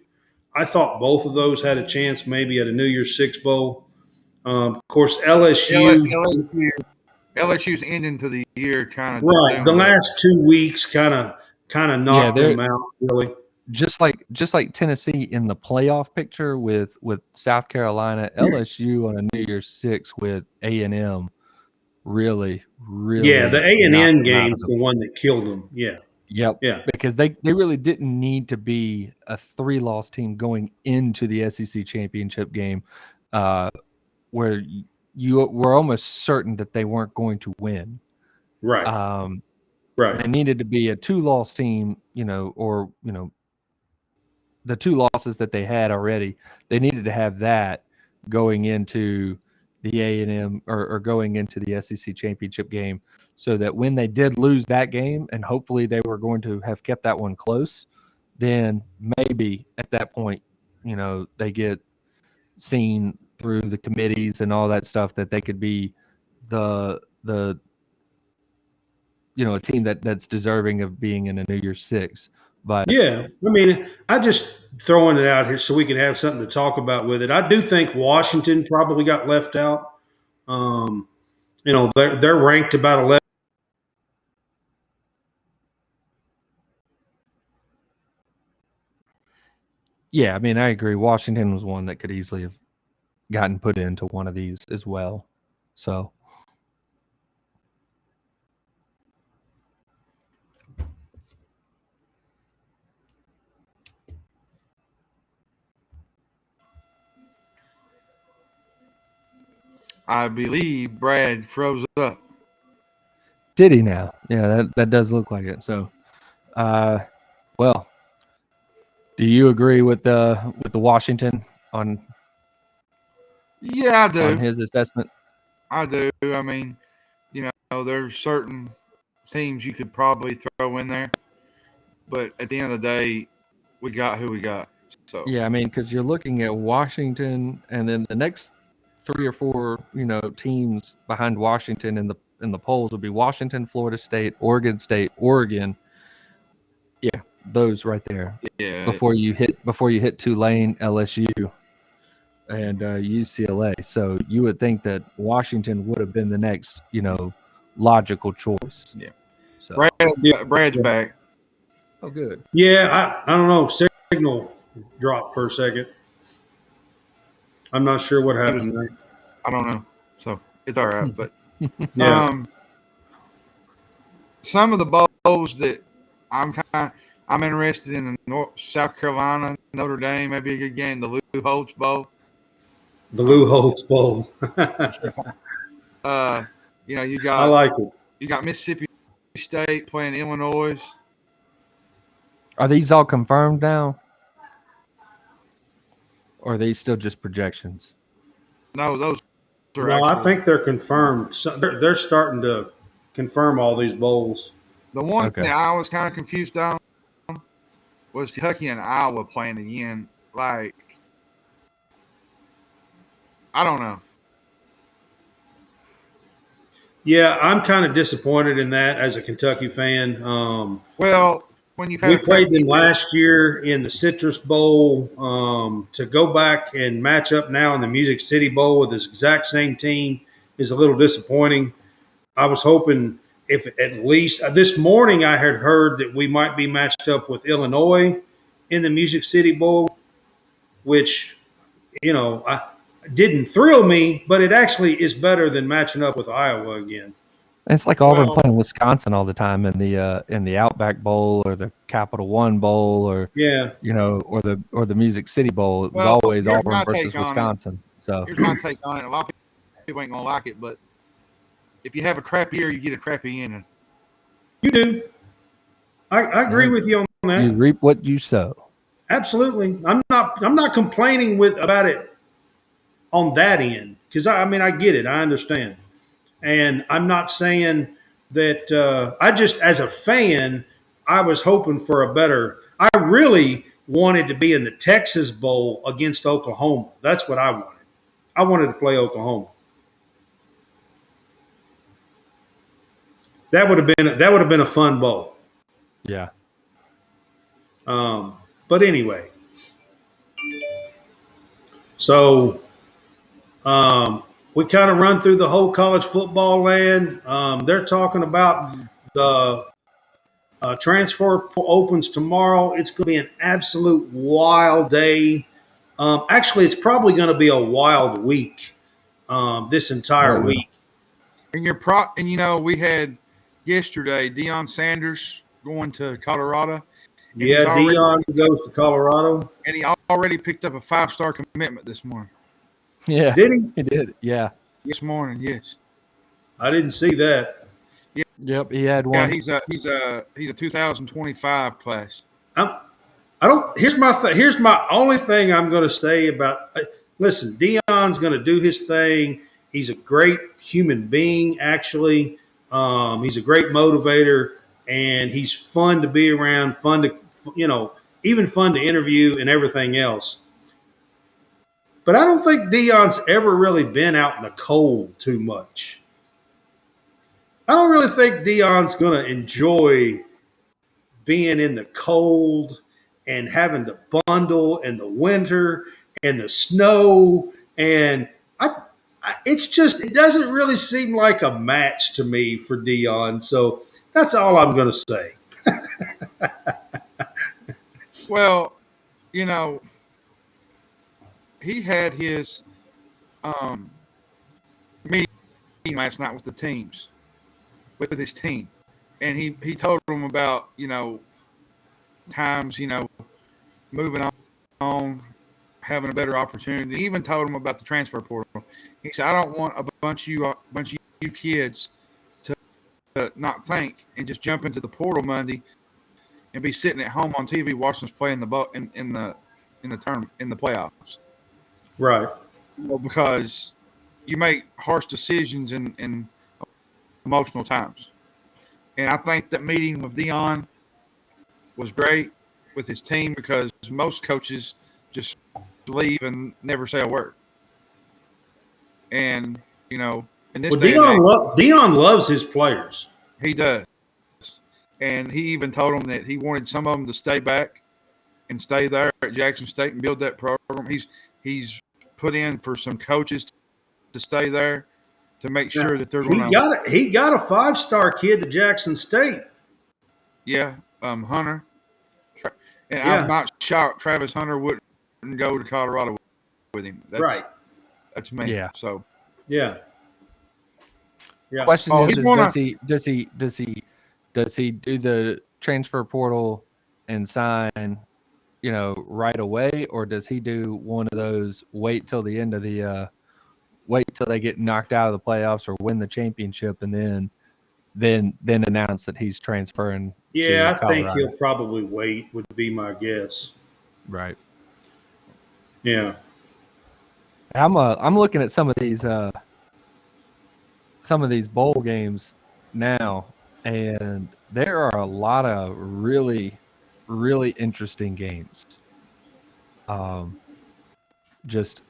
Speaker 1: I thought both of those had a chance maybe at a New Year's Six bowl. Of course, LSU
Speaker 3: LSU's ending to the year kind of
Speaker 1: Right. The last 2 weeks kind of knocked them out, really.
Speaker 2: Just like Tennessee in the playoff picture with South Carolina, LSU on a New Year's Six with A&M really
Speaker 1: Yeah, the
Speaker 2: knocked
Speaker 1: A&M
Speaker 2: them out of
Speaker 1: game's the one that killed them. Yeah.
Speaker 2: Yep.
Speaker 1: Yeah.
Speaker 2: Because they really didn't need to be a 3-loss team going into the SEC championship game, where you were almost certain that they weren't going to win.
Speaker 1: Right. Right.
Speaker 2: They needed to be a 2-loss team, or the 2 losses that they had already. They needed to have that going into the A&M or going into the SEC championship game, so that when they did lose that game, and hopefully they were going to have kept that one close, then maybe at that point, they get seen through the committees and all that stuff that they could be the a team that's deserving of being in a New Year's Six. But
Speaker 1: yeah, I mean, I just throwing it out here so we can have something to talk about with it. I do think Washington probably got left out. They're ranked about 11.
Speaker 2: yeah, I mean, I agree. Washington was one that could easily have gotten put into one of these as well. So
Speaker 3: I believe Brad froze up.
Speaker 2: did he now? Yeah, that does look like it. So, well, do you agree with the Washington on?
Speaker 3: Yeah, I do.
Speaker 2: On his assessment,
Speaker 3: I do. I mean, there's certain teams you could probably throw in there, but at the end of the day, we got who we got. So
Speaker 2: yeah, I mean, because you're looking at Washington, and then the next 3 or 4, teams behind Washington in the polls would be Washington, Florida State, Oregon. Yeah, those right there.
Speaker 3: yeah,
Speaker 2: Before you hit Tulane, LSU, and UCLA. So you would think that Washington would have been the next, logical choice.
Speaker 3: Yeah.
Speaker 2: So
Speaker 3: Brad's back.
Speaker 2: Oh, good.
Speaker 1: Yeah, I don't know. Signal dropped for a second. I'm not sure what happened there.
Speaker 3: I don't know. So it's all right. But
Speaker 1: Yeah.
Speaker 3: Some of the bowls that I'm interested in the South Carolina, Notre Dame, maybe a good game. The Lou Holtz Bowl.
Speaker 1: The Lou Holtz Bowl.
Speaker 3: You got.
Speaker 1: I like it.
Speaker 3: You got Mississippi State playing Illinois.
Speaker 2: Are these all confirmed now? Or are these still just projections?
Speaker 3: No, those are
Speaker 1: I think they're confirmed. So they're starting to confirm all these bowls.
Speaker 3: The one that I was kind of confused on was Kentucky and Iowa playing again. Like, I don't know.
Speaker 1: Yeah, I'm kind of disappointed in that as a Kentucky fan.
Speaker 3: When we
Speaker 1: played them last year in the Citrus Bowl, to go back and match up now in the Music City Bowl with this exact same team is a little disappointing. I was hoping if at least this morning I had heard that we might be matched up with Illinois in the Music City Bowl, which, didn't thrill me, but it actually is better than matching up with Iowa again.
Speaker 2: It's like Auburn playing Wisconsin all the time in the Outback Bowl or the Capital One Bowl or or the Music City Bowl. It was always Auburn versus Wisconsin. So
Speaker 3: here's my take on it. A lot of people ain't gonna like it, but if you have a crap year, you get a crappy ending.
Speaker 1: You do. I agree with you on that.
Speaker 2: You reap what you sow.
Speaker 1: Absolutely. I'm not complaining about it on that end because I get it. I understand. And I'm not saying that I just, as a fan, I was hoping for a better. I really wanted to be in the Texas Bowl against Oklahoma. That's what I wanted. I wanted to play Oklahoma. That would have been a fun bowl.
Speaker 2: Yeah.
Speaker 1: But anyway, so we kind of run through the whole college football land. They're talking about the transfer opens tomorrow. It's going to be an absolute wild day. Actually, it's probably going to be a wild week. This entire week.
Speaker 3: And we had yesterday Deion Sanders going to Colorado.
Speaker 1: Yeah, Deion goes to Colorado.
Speaker 3: And he already picked up a 5-star commitment this morning.
Speaker 2: Yeah.
Speaker 1: Did he?
Speaker 2: He did. Yeah.
Speaker 3: This morning, yes.
Speaker 1: I didn't see that.
Speaker 2: Yep, he had one.
Speaker 3: Yeah, he's a 2025 class.
Speaker 1: Here's my only thing I'm going to say about. Listen, Deion's going to do his thing. He's a great human being. Actually, he's a great motivator, and he's fun to be around. Fun to even fun to interview and everything else. But I don't think Deion's ever really been out in the cold too much. I don't really think Deion's going to enjoy being in the cold and having to bundle in the winter and the snow. And it doesn't really seem like a match to me for Deion. So that's all I'm going to say.
Speaker 3: Well, he had his meeting last night with the teams, with his team. And he told them about, times, moving on, having a better opportunity. He even told them about the transfer portal. He said, I don't want a bunch of you kids to not think and just jump into the portal Monday and be sitting at home on TV watching us play in the playoffs.
Speaker 1: Right.
Speaker 3: Well, because you make harsh decisions in emotional times. And I think that meeting with Deion was great with his team because most coaches just leave and never say a word. And, in this
Speaker 1: Deion loves his players.
Speaker 3: He does. And he even told them that he wanted some of them to stay back and stay there at Jackson State and build that program. He's put in for some coaches to stay there to make sure that they're going to.
Speaker 1: He got a 5-star kid to Jackson State.
Speaker 3: Yeah, Hunter. And I'm not shocked Travis Hunter wouldn't go to Colorado with him. That's me.
Speaker 2: Yeah.
Speaker 3: So.
Speaker 1: Yeah.
Speaker 2: Yeah. Question is, does he do the transfer portal and sign, right away, or does he do one of those wait till the end of wait till they get knocked out of the playoffs or win the championship and then announce that he's transferring?
Speaker 1: Yeah, I think he'll probably wait, would be my guess.
Speaker 2: Right.
Speaker 1: Yeah.
Speaker 2: I'm looking at some of these bowl games now, and there are a lot of really, really interesting games. Just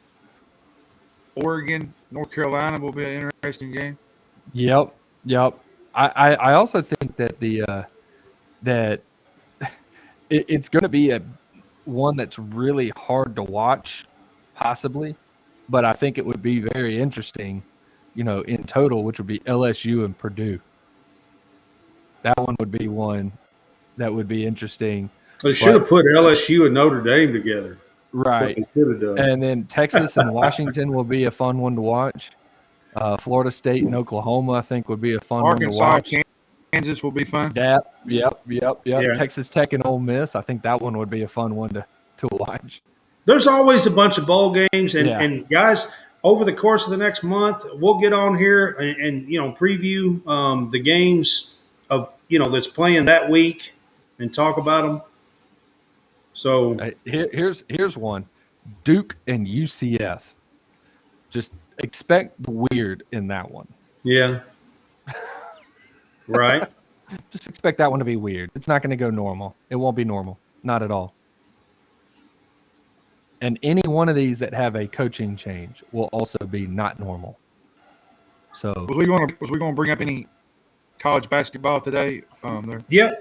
Speaker 3: Oregon, North Carolina will be an interesting game.
Speaker 2: Yep. I also think that it's going to be one that's really hard to watch, possibly, but I think it would be very interesting, in total, which would be LSU and Purdue. That one would be one that would be interesting.
Speaker 1: They should have put LSU and Notre Dame together.
Speaker 2: Right.
Speaker 1: They should have done.
Speaker 2: And then Texas and Washington will be a fun one to watch. Florida State and Oklahoma, I think, would be a fun one to watch.
Speaker 3: Kansas will be fun.
Speaker 2: Yep.
Speaker 1: Yeah.
Speaker 2: Texas Tech and Ole Miss, I think that one would be a fun one to watch.
Speaker 1: There's always a bunch of bowl games, and guys, over the course of the next month, we'll get on here and preview the games of that's playing that week and talk about them. So
Speaker 2: here's one: Duke and UCF. Just expect the weird in that one.
Speaker 1: Yeah. Right.
Speaker 2: Just expect that one to be weird. It's not going to go normal. It won't be normal. Not at all. And any one of these that have a coaching change will also be not normal. So
Speaker 3: was we going to bring up any college basketball today? There.
Speaker 1: Yeah.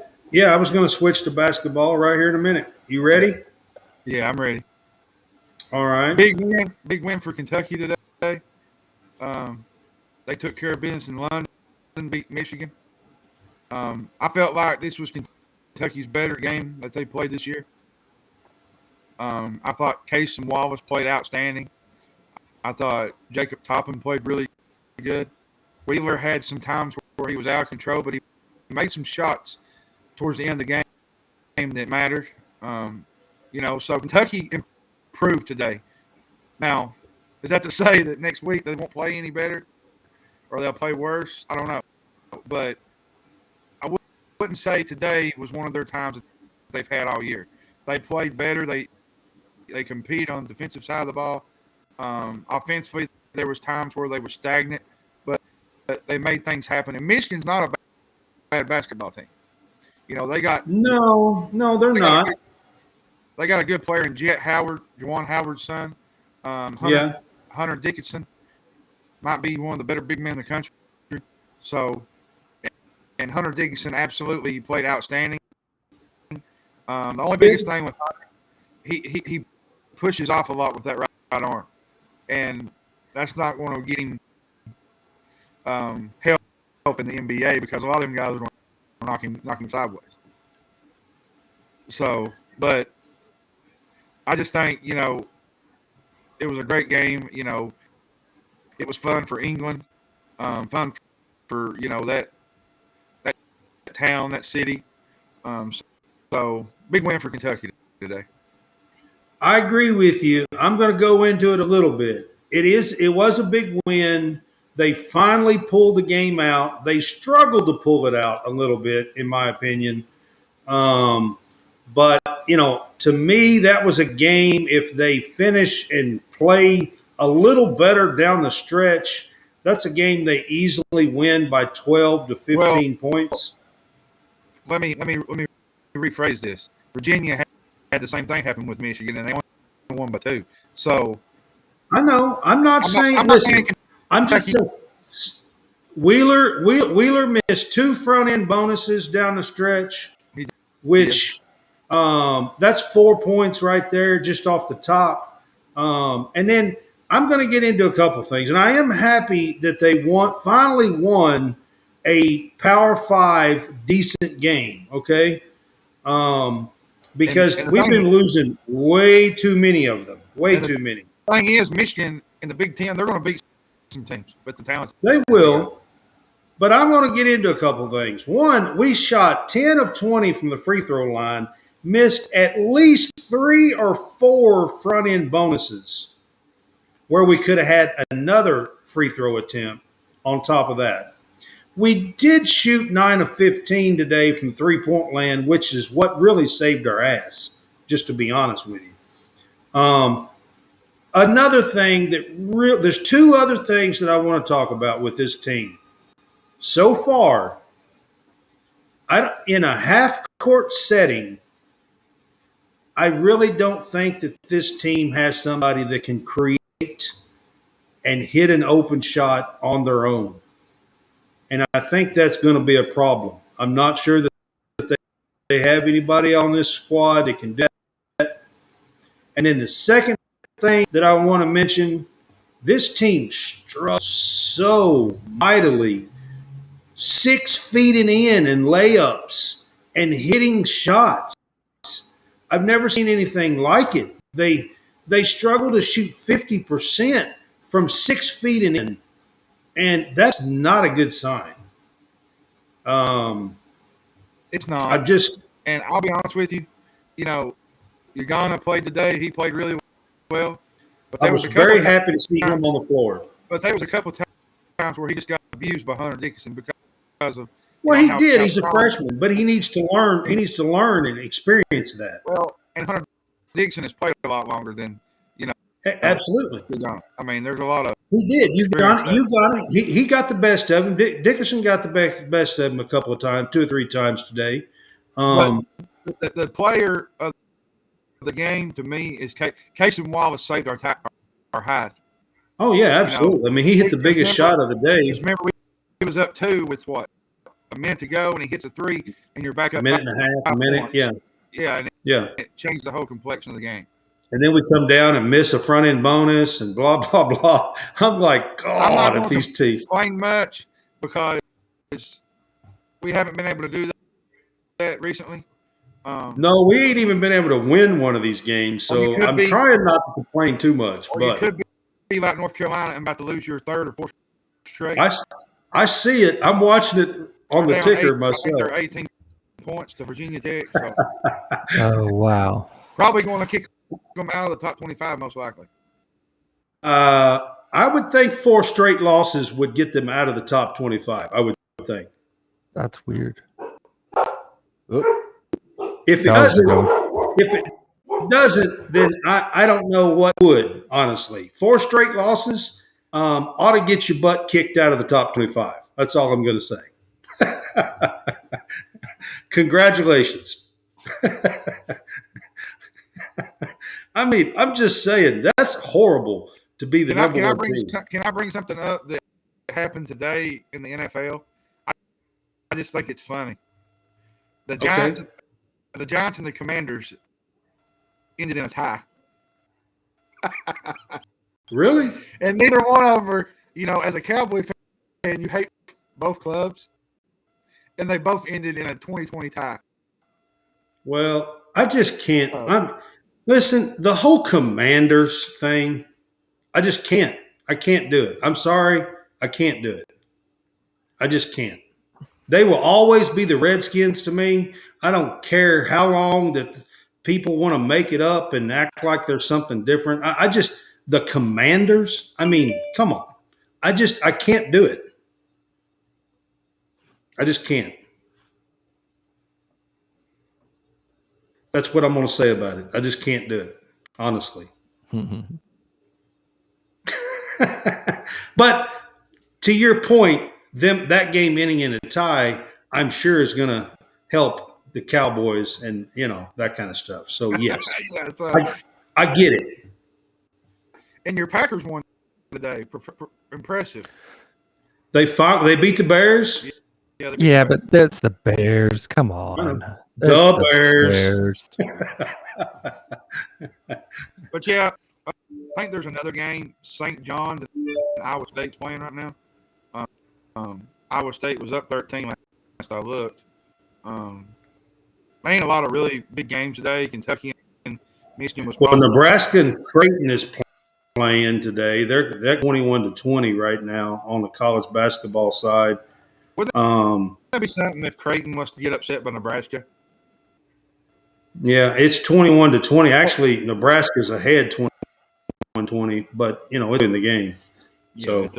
Speaker 1: I was going to switch to basketball right here in a minute. You ready?
Speaker 3: Yeah, I'm ready.
Speaker 1: All right.
Speaker 3: Big win for Kentucky today. They took care of business in London, beat Michigan. I felt like this was Kentucky's better game that they played this year. I thought Case and Wallace played outstanding. I thought Jacob Toppin played really good. Wheeler had some times where he was out of control, but he made some shots towards the end of the game that mattered. So Kentucky improved today. Now, is that to say that next week they won't play any better or they'll play worse? I don't know. But I wouldn't say today was one of their times that they've had all year. They played better. They compete on the defensive side of the ball. Offensively, there was times where they were stagnant, but they made things happen. And Michigan's not a bad basketball team. They got
Speaker 1: no, they're not.
Speaker 3: They got a good player in Jet Howard, Juwan Howard's son. Hunter Dickinson might be one of the better big men in the country. So, and Hunter Dickinson absolutely played outstanding. The only biggest thing with Hunter, he pushes off a lot with that right arm, and that's not going to get him help in the NBA because a lot of them guys are going to knock him sideways. So, but I just think it was a great game. It was fun for England, fun for that town, that city. So big win for Kentucky today.
Speaker 1: I agree with you. I'm going to go into it a little bit. It was a big win. They finally pulled the game out. They struggled to pull it out a little bit, in my opinion. But to me, that was a game. If they finish and play a little better down the stretch, that's a game they easily win by 12 to 15 points.
Speaker 3: Let me rephrase this. Virginia had the same thing happen with Michigan, and they only won by 2. So
Speaker 1: I know. I'm not saying. I'm just saying. Wheeler missed 2 front end bonuses down the stretch, which that's 4 points right there, just off the top. And then I'm going to get into a couple things, and I am happy that they finally won a Power 5 decent game. Okay. Because we've been losing way too many of them. Way too many.
Speaker 3: The thing is, Michigan in the Big Ten, they're going to beat some teams with the talent.
Speaker 1: They will. But I'm going to get into a couple things. One, we shot 10 of 20 from the free throw line, missed at least 3 or 4 front-end bonuses where we could have had another free throw attempt on top of that. We did shoot 9 of 15 today from three-point land, which is what really saved our ass, just to be honest with you. Another thing there's 2 other things that I want to talk about with this team. So far, in a half-court setting, I really don't think that this team has somebody that can create and hit an open shot on their own. And I think that's going to be a problem. I'm not sure that they have anybody on this squad that can do that. And then the second thing that I want to mention, this team struggles so mightily 6 feet in and layups and hitting shots. I've never seen anything like it. They struggle to shoot 50% from 6 feet in. And that's not a good sign.
Speaker 3: It's not. And I'll be honest with you, Ugonna played today. He played really well. But
Speaker 1: I was very happy to see him on the floor.
Speaker 3: But there was a couple of times where he just got abused by Hunter Dickinson because of.
Speaker 1: Well, he did. He's a freshman, but he needs to learn. He needs to learn and experience that.
Speaker 3: Well, and Hunter Dickinson has played a lot longer than
Speaker 1: Absolutely.
Speaker 3: I mean, there's a lot of.
Speaker 1: He did. You got it. He got the best of him. Dickerson got the best of him a couple of times, 2 or 3 times today.
Speaker 3: The player of the game to me is Casey Wallace saved our hide.
Speaker 1: Oh yeah, absolutely. I mean, he hit the biggest shot of the day.
Speaker 3: Remember, he was up 2 with a minute to go, and he hits a 3, and you're back up
Speaker 1: a minute and a half, a minute.
Speaker 3: Points. Yeah, and it changed the whole complexion of the game.
Speaker 1: And then we come down and miss a front end bonus and blah, blah, blah. I'm like, God, if these teams.
Speaker 3: Complain much because we haven't been able to do that recently.
Speaker 1: No, we ain't even been able to win one of these games, so I'm trying not to complain too much.
Speaker 3: Or
Speaker 1: but
Speaker 3: you could be like North Carolina and about to lose your third or fourth straight.
Speaker 1: I see it. I'm watching it on the ticker myself.
Speaker 3: I think they're 18 points to Virginia Tech. So.
Speaker 2: Oh, wow.
Speaker 3: Probably going to kick them out of the top 25 most likely.
Speaker 1: I would think 4 straight losses would get them out of the top 25, I would think.
Speaker 2: That's weird.
Speaker 1: If it doesn't, then I don't know what would, honestly. 4 straight losses ought to get your butt kicked out of the top 25. That's all I'm going to say. Congratulations. I mean, I'm just saying, that's horrible to be the number one team.
Speaker 3: Can I bring something up that happened today in the NFL? I just think it's funny. The Giants and the Commanders ended in a tie.
Speaker 1: Really?
Speaker 3: And neither one of them are, as a Cowboy fan, you hate both clubs. And they both ended in a 20-20 tie.
Speaker 1: Well, I just can't. Listen, the whole Commanders thing, I just can't. I can't do it. I'm sorry. I can't do it. I just can't. They will always be the Redskins to me. I don't care how long that people want to make it up and act like there's something different. The Commanders, I mean, come on. I can't do it. I just can't. That's what I'm going to say about it. I just can't do it, honestly. But to your point, that game ending in a tie, I'm sure is going to help the Cowboys and, that kind of stuff. So, yes, I get it.
Speaker 3: And your Packers won today. Impressive.
Speaker 1: They beat the Bears?
Speaker 2: Yeah, but that's the Bears. Come on.
Speaker 1: The Bears.
Speaker 3: But, yeah, I think there's another game. St. John's and Iowa State's playing right now. Iowa State was up 13 last I looked. Ain't a lot of really big games today. Kentucky and Michigan was.
Speaker 1: Well, Nebraska and Creighton is playing today. They're 21-20 right now on the college basketball side.
Speaker 3: Would that be something if Creighton was to get upset by Nebraska?
Speaker 1: Yeah, it's 21-20. Actually, Nebraska's ahead 21-20, but it's in the game. So,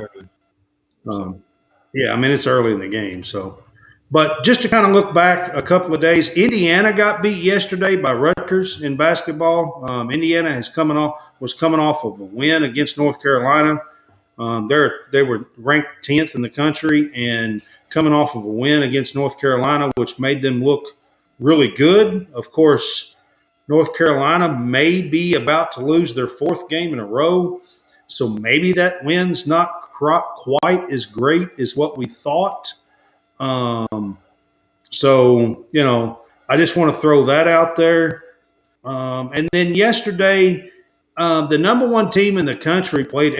Speaker 1: yeah, I mean, it's early in the game. So, but just to kind of look back a couple of days, Indiana got beat yesterday by Rutgers in basketball. Indiana was coming off of a win against North Carolina. They were ranked 10th in the country and coming off of a win against North Carolina, which made them look really good. Of course, North Carolina may be about to lose their 4th game in a row. So maybe that win's not quite as great as what we thought. So, I just want to throw that out there. And then yesterday, the number 1 team in the country played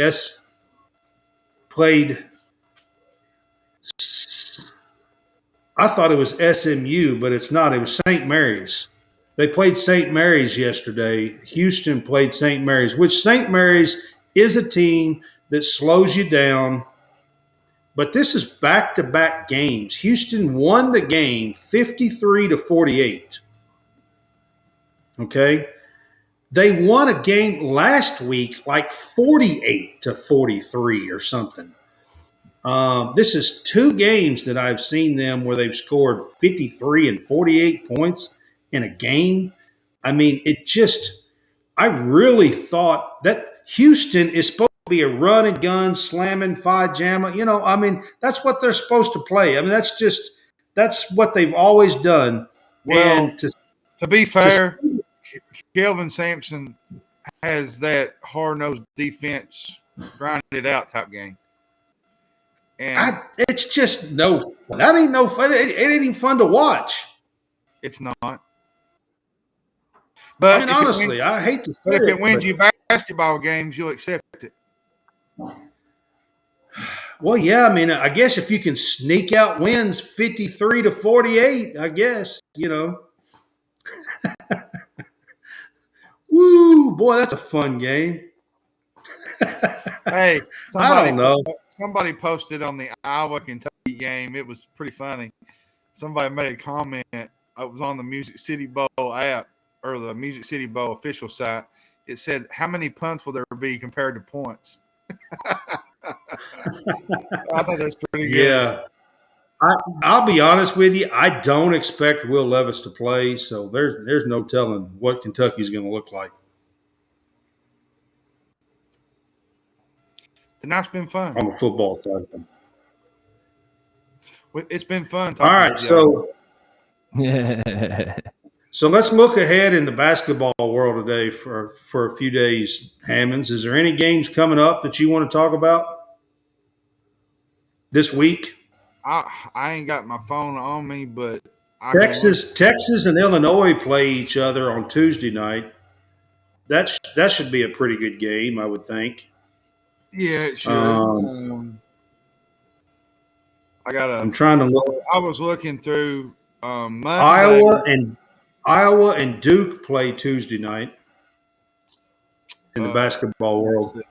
Speaker 1: I thought it was SMU, but it's not. It was St. Mary's. They played St. Mary's yesterday. Houston played St. Mary's, which St. Mary's is a team that slows you down. But this is back-to-back games. Houston won the game 53-48. Okay? They won a game last week like 48-43 or something. This is 2 games that I've seen them where they've scored 53 and 48 points in a game. I mean, I really thought that Houston is supposed to be a run and gun, slamming, jamma. I mean, that's what they're supposed to play. I mean, that's what they've always done.
Speaker 3: Well,
Speaker 1: and
Speaker 3: to be fair, Kelvin Sampson has that hard-nosed defense, grinded out type game. And
Speaker 1: it's just no fun. That ain't no fun. It ain't even fun to watch.
Speaker 3: It's not. But
Speaker 1: honestly, I hate to say
Speaker 3: if
Speaker 1: it,
Speaker 3: it wins
Speaker 1: but,
Speaker 3: you basketball games, you'll accept it.
Speaker 1: well, yeah. I guess if you can sneak out wins 53-48, I guess Woo, boy, that's a fun game.
Speaker 3: Hey,
Speaker 1: I don't know.
Speaker 3: somebody posted on the Iowa Kentucky game. It was pretty funny. Somebody made a comment. It was on the Music City Bowl app or the Music City Bowl official site. It said, "How many punts will there be compared to points?" I thought that's pretty good.
Speaker 1: Yeah. I'll be honest with you. I don't expect Will Levis to play, so there's no telling what Kentucky's going to look like.
Speaker 3: Tonight's been fun.
Speaker 1: On the football side of things.
Speaker 3: It's been fun
Speaker 1: All
Speaker 3: talking
Speaker 1: right,
Speaker 3: with y'all.
Speaker 1: so let's look ahead in the basketball world today for a few days. Hammonds, is there any games coming up that you want to talk about this week?
Speaker 3: I ain't got my phone on me, but
Speaker 1: Texas and Illinois play each other on Tuesday night. That should be a pretty good game, I would think.
Speaker 3: Yeah, it should.
Speaker 1: I'm trying to look.
Speaker 3: I was looking through Monday.
Speaker 1: Iowa and Duke play Tuesday night in the basketball world.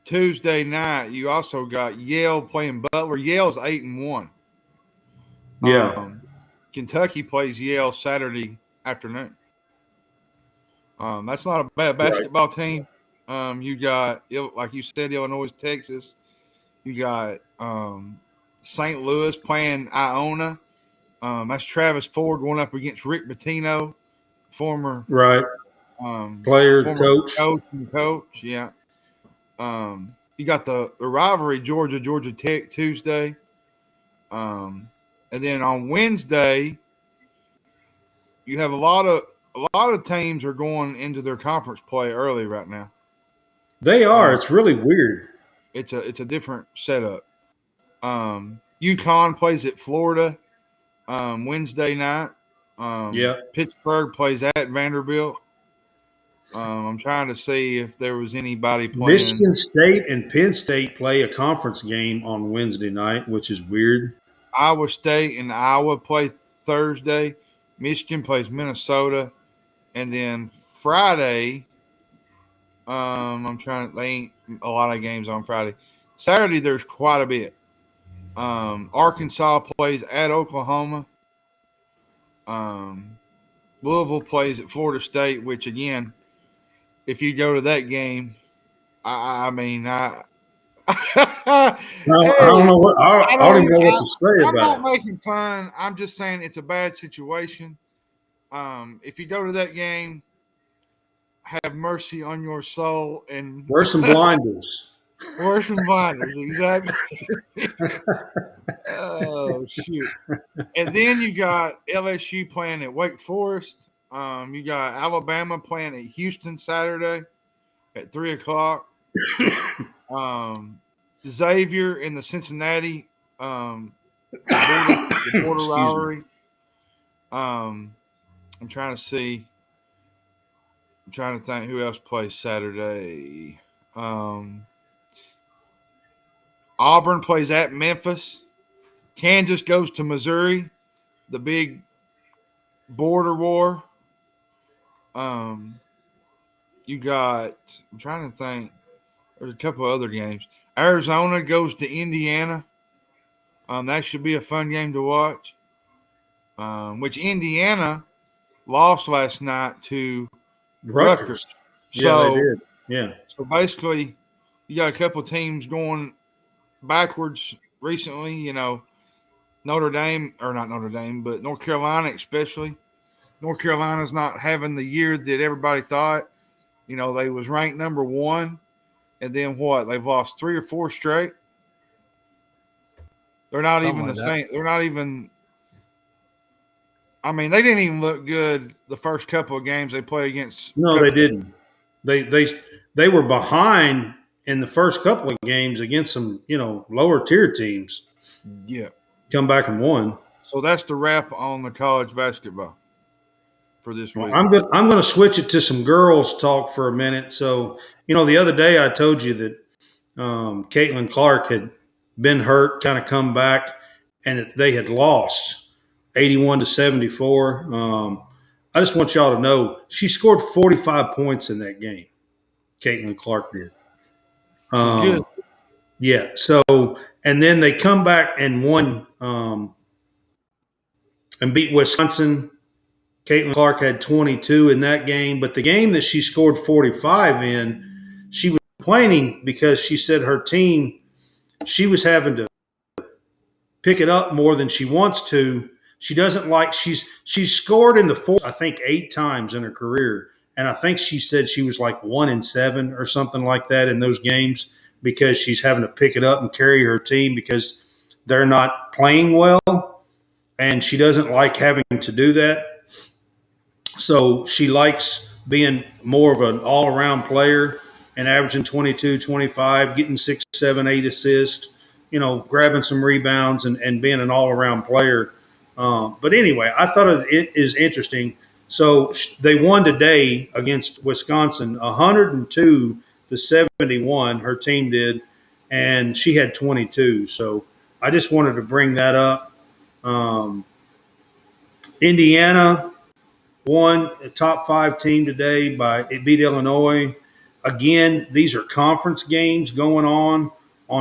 Speaker 3: Tuesday night, you also got Yale playing Butler. Yale's 8-1.
Speaker 1: Yeah.
Speaker 3: Kentucky plays Yale Saturday afternoon. That's not a bad basketball team. You got, like you said, Illinois, Texas. You got St. Louis playing Iona. That's Travis Ford going up against Rick Pitino, former
Speaker 1: player, coach.
Speaker 3: Yeah. You got the rivalry Georgia Tech Tuesday. And then on Wednesday, you have a lot of teams are going into their conference play early right now.
Speaker 1: They are. It's really weird.
Speaker 3: It's a different setup. UConn plays at Florida Wednesday night. Pittsburgh plays at Vanderbilt. I'm trying to see if there was anybody playing.
Speaker 1: Michigan State and Penn State play a conference game on Wednesday night, which is weird.
Speaker 3: Iowa State and Iowa play Thursday. Michigan plays Minnesota. And then Friday, they ain't a lot of games on Friday. Saturday, there's quite a bit. Arkansas plays at Oklahoma. Louisville plays at Florida State, which again, if you go to that game, I don't know what I don't even know what to say about it. I'm not making fun. I'm just saying it's a bad situation. If you go to that game, have mercy on your soul and
Speaker 1: wear some blinders.
Speaker 3: Wear some blinders, exactly. Oh shoot! And then you got LSU playing at Wake Forest. You got Alabama playing at Houston Saturday at 3:00. Xavier in the Cincinnati border rivalry. I'm trying to think who else plays Saturday. Auburn plays at Memphis. Kansas goes to Missouri. The big border war. You got, I'm trying to think. There's a couple other games. Arizona goes to Indiana. That should be a fun game to watch. Which Indiana lost last night to Rutgers.
Speaker 1: Yeah, they did. Yeah.
Speaker 3: So basically, you got a couple teams going backwards recently. North Carolina especially. North Carolina's not having the year that everybody thought. They was ranked number 1, and then what? They've lost 3 or 4 straight. They're not even the same. They're not even. I mean, they didn't even look good the first couple of games they played against.
Speaker 1: No, they didn't. They were behind in the first couple of games against some lower tier teams.
Speaker 3: Yeah,
Speaker 1: come back and won.
Speaker 3: So that's the wrap on the college basketball. for this
Speaker 1: Well,
Speaker 3: week.
Speaker 1: I'm going to switch it to some girls talk for a minute. So, the other day I told you that Caitlin Clark had been hurt, kind of come back, and that they had lost 81-74. I just want y'all to know she scored 45 points in that game. Caitlin Clark did.
Speaker 3: She's good.
Speaker 1: Yeah. So, and then they come back and won and beat Wisconsin. Caitlin Clark had 22 in that game, but the game that she scored 45 in, she was complaining because she said her team, she was having to pick it up more than she wants to. She doesn't like she's scored in the fourth, I think 8 times in her career, and I think she said she was like 1-7 or something like that in those games because she's having to pick it up and carry her team because they're not playing well, and she doesn't like having to do that. So she likes being more of an all-around player and averaging 22, 25, getting 6, 7, 8 assists, grabbing some rebounds and being an all-around player. But anyway, I thought it is interesting. So they won today against Wisconsin, 102-71. Her team did, and she had 22. So I just wanted to bring that up. Indiana won a top 5 team today it beat Illinois. Again, these are conference games going on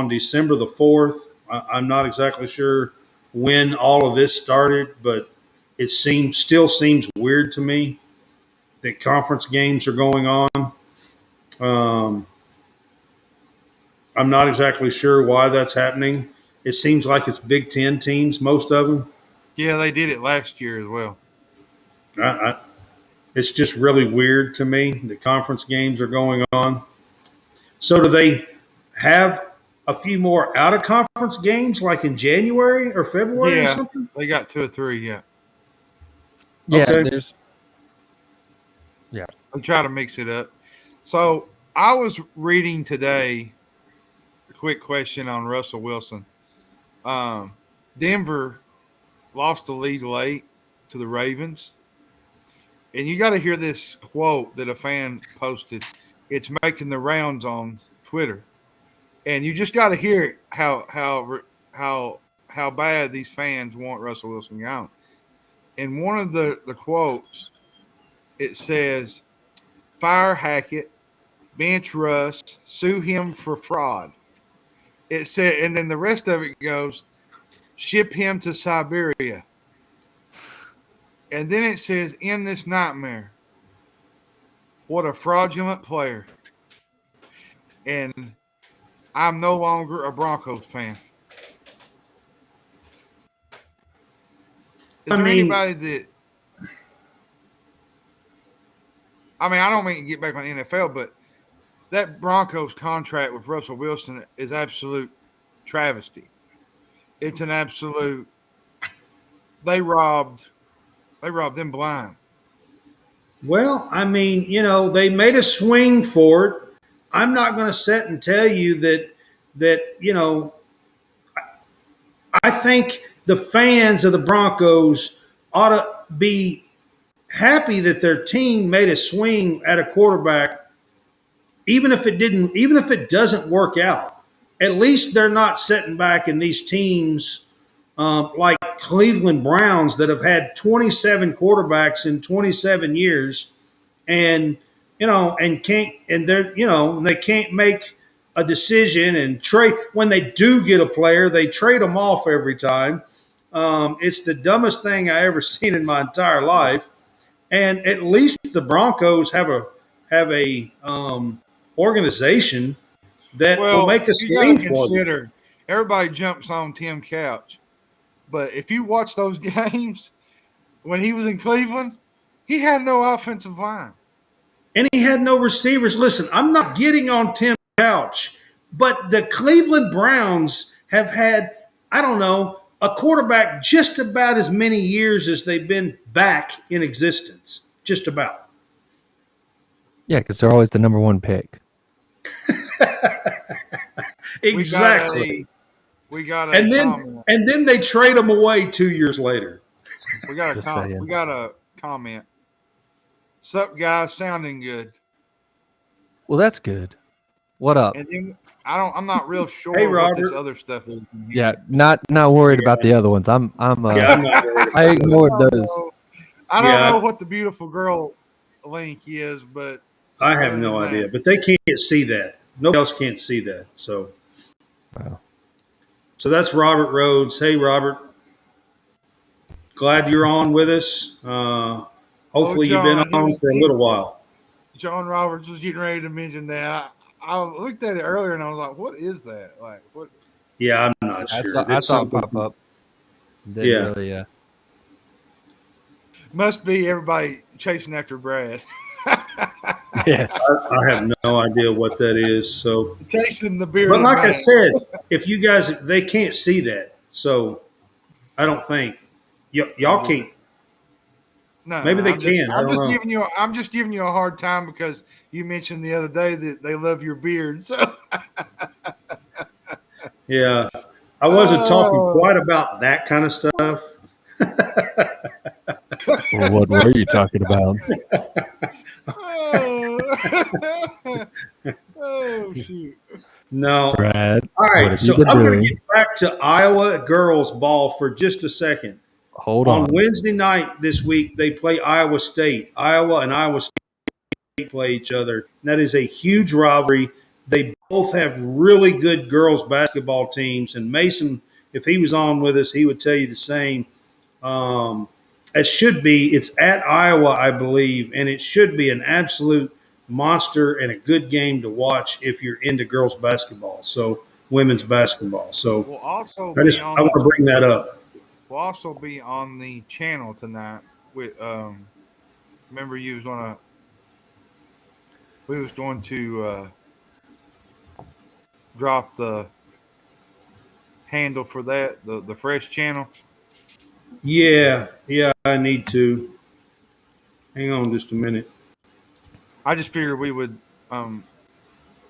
Speaker 1: December the 4th. I'm not exactly sure when all of this started, but it still seems weird to me that conference games are going on. I'm not exactly sure why that's happening. It seems like it's Big Ten teams, most of them.
Speaker 3: Yeah, they did it last year as well.
Speaker 1: It's just really weird to me that conference games are going on. So do they have a few more out of conference games like in January or February or something?
Speaker 3: They got 2 or 3, yeah.
Speaker 2: Yeah,
Speaker 1: Okay.
Speaker 3: They try to mix it up. So I was reading today a quick question on Russell Wilson. Denver lost the lead late to the Ravens. And you got to hear this quote that a fan posted. It's making the rounds on Twitter. And you just got to hear how bad these fans want Russell Wilson gone. In one of the quotes, it says, "Fire Hackett, bench Russ, sue him for fraud." It said, and then the rest of it goes, "Ship him to Siberia." And then it says, "In this nightmare, what a fraudulent player." And I'm no longer a Broncos fan. Is there anybody that – I don't mean to get back on the NFL, but that Broncos contract with Russell Wilson is absolute travesty. It's an absolute – they robbed them blind.
Speaker 1: Well, they made a swing for it. I'm not going to sit and tell you that I think the fans of the Broncos ought to be happy that their team made a swing at a quarterback, even if it doesn't work out. At least they're not sitting back in these teams like Cleveland Browns that have had 27 quarterbacks in 27 years, and they can't make a decision and trade. When they do get a player, they trade them off every time. It's the dumbest thing I ever seen in my entire life. And at least the Broncos have a organization that will make a swing for them.
Speaker 3: Everybody jumps on Tim Couch, but if you watch those games when he was in Cleveland, he had no offensive line.
Speaker 1: And he had no receivers. Listen, I'm not getting on Tim Couch, but the Cleveland Browns have had, a quarterback just about as many years as they've been back in existence. Just about.
Speaker 2: Yeah, because they're always the number 1 pick.
Speaker 1: Exactly.
Speaker 3: We got
Speaker 1: and then they trade them away 2 years later.
Speaker 3: We got a comment. Sup, guys? Sounding good.
Speaker 2: Well, that's good. What up?
Speaker 3: And then I'm not real sure
Speaker 1: Hey,
Speaker 3: what this
Speaker 1: Robert.
Speaker 3: other stuff is.
Speaker 2: Yeah, not worried about the other ones. I'm
Speaker 1: Yeah, I'm not worried.
Speaker 2: I ignored those.
Speaker 3: I don't
Speaker 1: Yeah.
Speaker 3: know what the beautiful girl link is, but
Speaker 1: I have
Speaker 3: other
Speaker 1: no
Speaker 3: than
Speaker 1: idea,
Speaker 3: that-
Speaker 1: but they can't see that. Nobody else can't see that. So
Speaker 2: Wow.
Speaker 1: that's Robert Rhodes. Hey, Robert. Glad you're on with us. Hopefully, you've been
Speaker 3: John,
Speaker 1: on for a little while.
Speaker 3: John Roberts was getting ready to mention that. I looked at it earlier and I was like, "What is that? Like, what?"
Speaker 1: Yeah, I'm not
Speaker 2: I
Speaker 1: sure.
Speaker 2: saw
Speaker 1: That's
Speaker 2: it
Speaker 1: something.
Speaker 2: pop up. Didn't
Speaker 1: Yeah.
Speaker 2: really.
Speaker 3: Must be everybody chasing after Brad,
Speaker 2: Yes.
Speaker 1: I have no idea what that is. So,
Speaker 3: chasing the beard.
Speaker 1: but like I said, if you guys, they can't see that. So, I don't think y'all can't.
Speaker 3: No,
Speaker 1: Maybe they
Speaker 3: I'm just,
Speaker 1: can. I
Speaker 3: I'm
Speaker 1: don't
Speaker 3: just
Speaker 1: know.
Speaker 3: giving you. I'm just giving you a hard time because you mentioned the other day that they love your beard. So
Speaker 1: Yeah, I wasn't talking
Speaker 3: Oh.
Speaker 1: quite about that kind of stuff.
Speaker 2: Well, what were you talking about?
Speaker 3: Oh shoot!
Speaker 1: No.
Speaker 2: Brad,
Speaker 1: All
Speaker 2: what
Speaker 1: right,
Speaker 2: have
Speaker 1: so
Speaker 2: you been
Speaker 1: I'm going to
Speaker 2: doing?
Speaker 1: get back to Iowa girls ball for just a second.
Speaker 2: Hold
Speaker 1: On
Speaker 2: on.
Speaker 1: Wednesday night this week, they play Iowa State. Iowa and Iowa State play each other. And that is a huge rivalry. They both have really good girls basketball teams. And Mason, if he was on with us, he would tell you the same. It should be. It's at Iowa, I believe, and it should be an absolute monster and a good game to watch if you're into girls basketball. So women's basketball. So
Speaker 3: We'll also
Speaker 1: I
Speaker 3: be
Speaker 1: want to bring that up.
Speaker 3: We'll also be on the channel tonight with. Remember, we was going to drop the handle for that the fresh channel.
Speaker 1: Yeah, I need to. Hang on just a minute.
Speaker 3: I just figured we would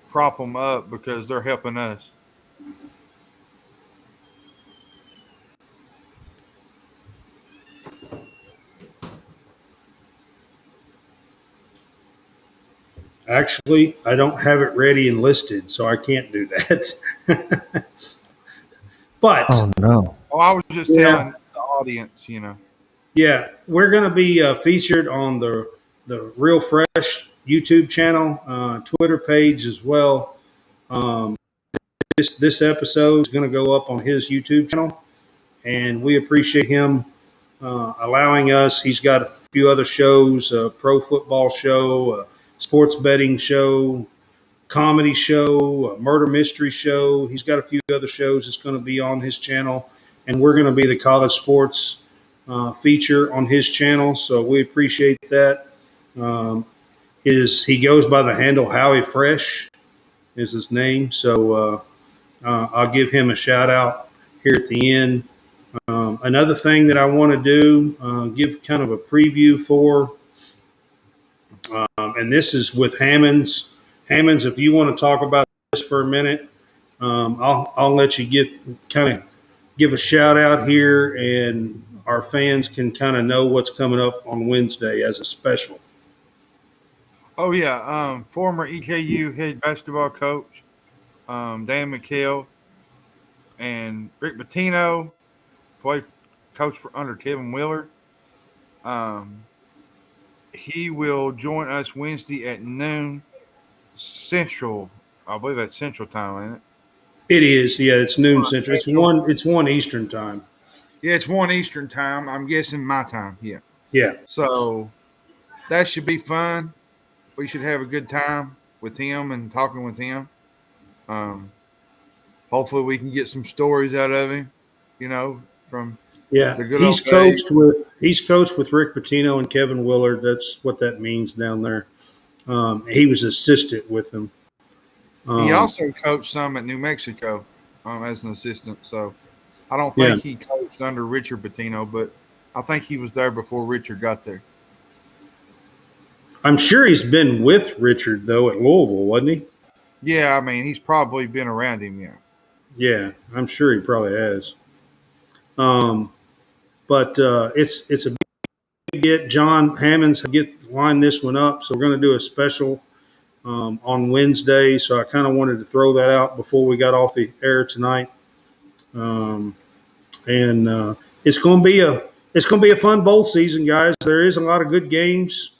Speaker 3: prop them up because they're helping us.
Speaker 1: Actually, I don't have it ready and listed, so I can't do that. But
Speaker 2: Oh no.
Speaker 3: Oh, I was just telling the audience,
Speaker 1: yeah, we're going to be featured on the Real Fresh YouTube channel, Twitter page as well. This episode is going to go up on his YouTube channel, and we appreciate him allowing us. He's got a few other shows: a pro football show, a sports betting show, comedy show, a murder mystery show. He's got a few other shows that's going to be on his channel, and we're going to be the college sports feature on his channel. So we appreciate that. He goes by the handle Howie Fresh is his name. So I'll give him a shout out here at the end. Another thing that I want to do, give kind of a preview for, and this is with Hammonds. Hammonds, if you want to talk about this for a minute, I'll let you give a shout out here, and our fans can kind of know what's coming up on Wednesday as a special.
Speaker 3: Oh yeah, former EKU head basketball coach Dan McHale and Rick Pitino played coach under Kevin Willard. He will join us Wednesday at noon Central. I believe that's Central time, ain't it?
Speaker 1: It is, yeah. It's noon Central. It's one Eastern time.
Speaker 3: Yeah, it's 1 Eastern time. I'm guessing my time. Yeah.
Speaker 1: Yeah.
Speaker 3: So that should be fun. We should have a good time with him and talking with him. Hopefully we can get some stories out of him, from
Speaker 1: Yeah,
Speaker 3: the good
Speaker 1: he's
Speaker 3: old days.
Speaker 1: coached with Rick Pitino and Kevin Willard. That's what that means down there. He was assistant with them.
Speaker 3: He also coached some at New Mexico as an assistant. So I don't think he coached under Richard Pitino, but I think he was there before Richard got there.
Speaker 1: I'm sure he's been with Richard though at Louisville, wasn't he?
Speaker 3: Yeah, I mean he's probably been around him. Yeah.
Speaker 1: Yeah, I'm sure he probably has. But it's a get John Hammonds to line this one up. So we're going to do a special on Wednesday. So I kind of wanted to throw that out before we got off the air tonight. And it's going to be a fun bowl season, guys. There is a lot of good games.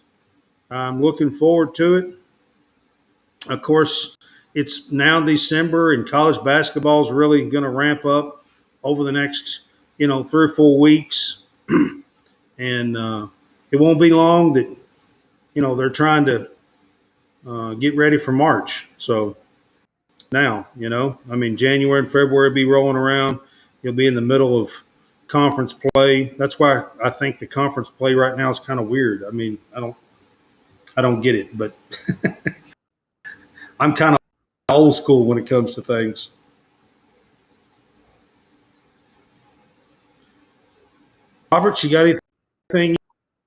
Speaker 1: I'm looking forward to it. Of course, it's now December, and college basketball is really going to ramp up over the next 3 or 4 weeks. And it won't be long that they're trying to get ready for March. So now, January and February will be rolling around. You'll be in the middle of conference play. That's why I think the conference play right now is kind of weird. I mean, I don't get it, but I'm kind of old school when it comes to things. Robert, you got anything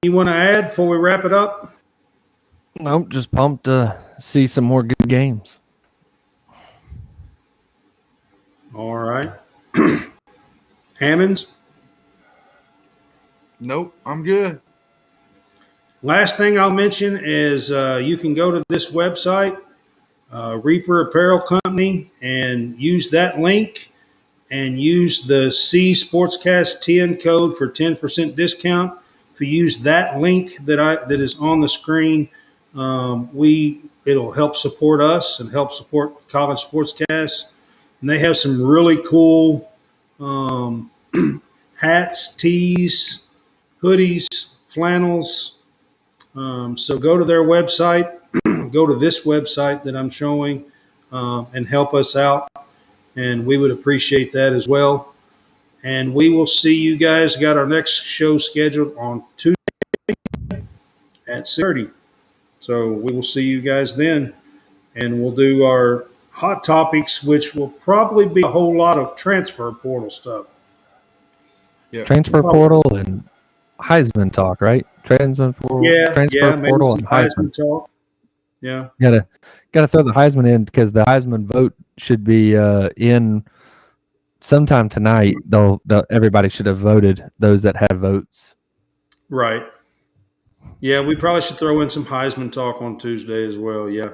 Speaker 1: you want to add before we wrap it up?
Speaker 2: Nope, just pumped to see some more good games.
Speaker 1: All right. Hammonds?
Speaker 3: Nope, I'm good.
Speaker 1: Last thing I'll mention is you can go to this website, Reaper Apparel Company, and use that link and use the C SportsCast 10 code for 10% discount. If you use that link that is on the screen, it'll help support us and help support College Sportscast. And they have some really cool hats, tees, hoodies, flannels. So go to their website, go to this website that I'm showing, and help us out. And we would appreciate that as well. And we will see you guys. Got our next show scheduled on Tuesday at 6:30. So we will see you guys then. And we'll do our hot topics, which will probably be a whole lot of transfer portal stuff.
Speaker 2: Yep. Transfer portal and Heisman talk, right? Transfer portal and Heisman
Speaker 1: talk. Yeah.
Speaker 2: Gotta throw the Heisman in because the Heisman vote should be in sometime tonight. Everybody should have voted, those that have votes.
Speaker 1: Right. Yeah, we probably should throw in some Heisman talk on Tuesday as well. Yeah.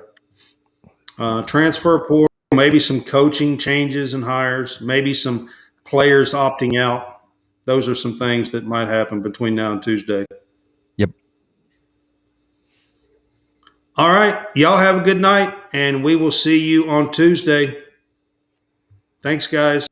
Speaker 1: Transfer portal, maybe some coaching changes and hires, maybe some players opting out. Those are some things that might happen between now and Tuesday.
Speaker 2: Yep.
Speaker 1: All right. Y'all have a good night, and we will see you on Tuesday. Thanks, guys.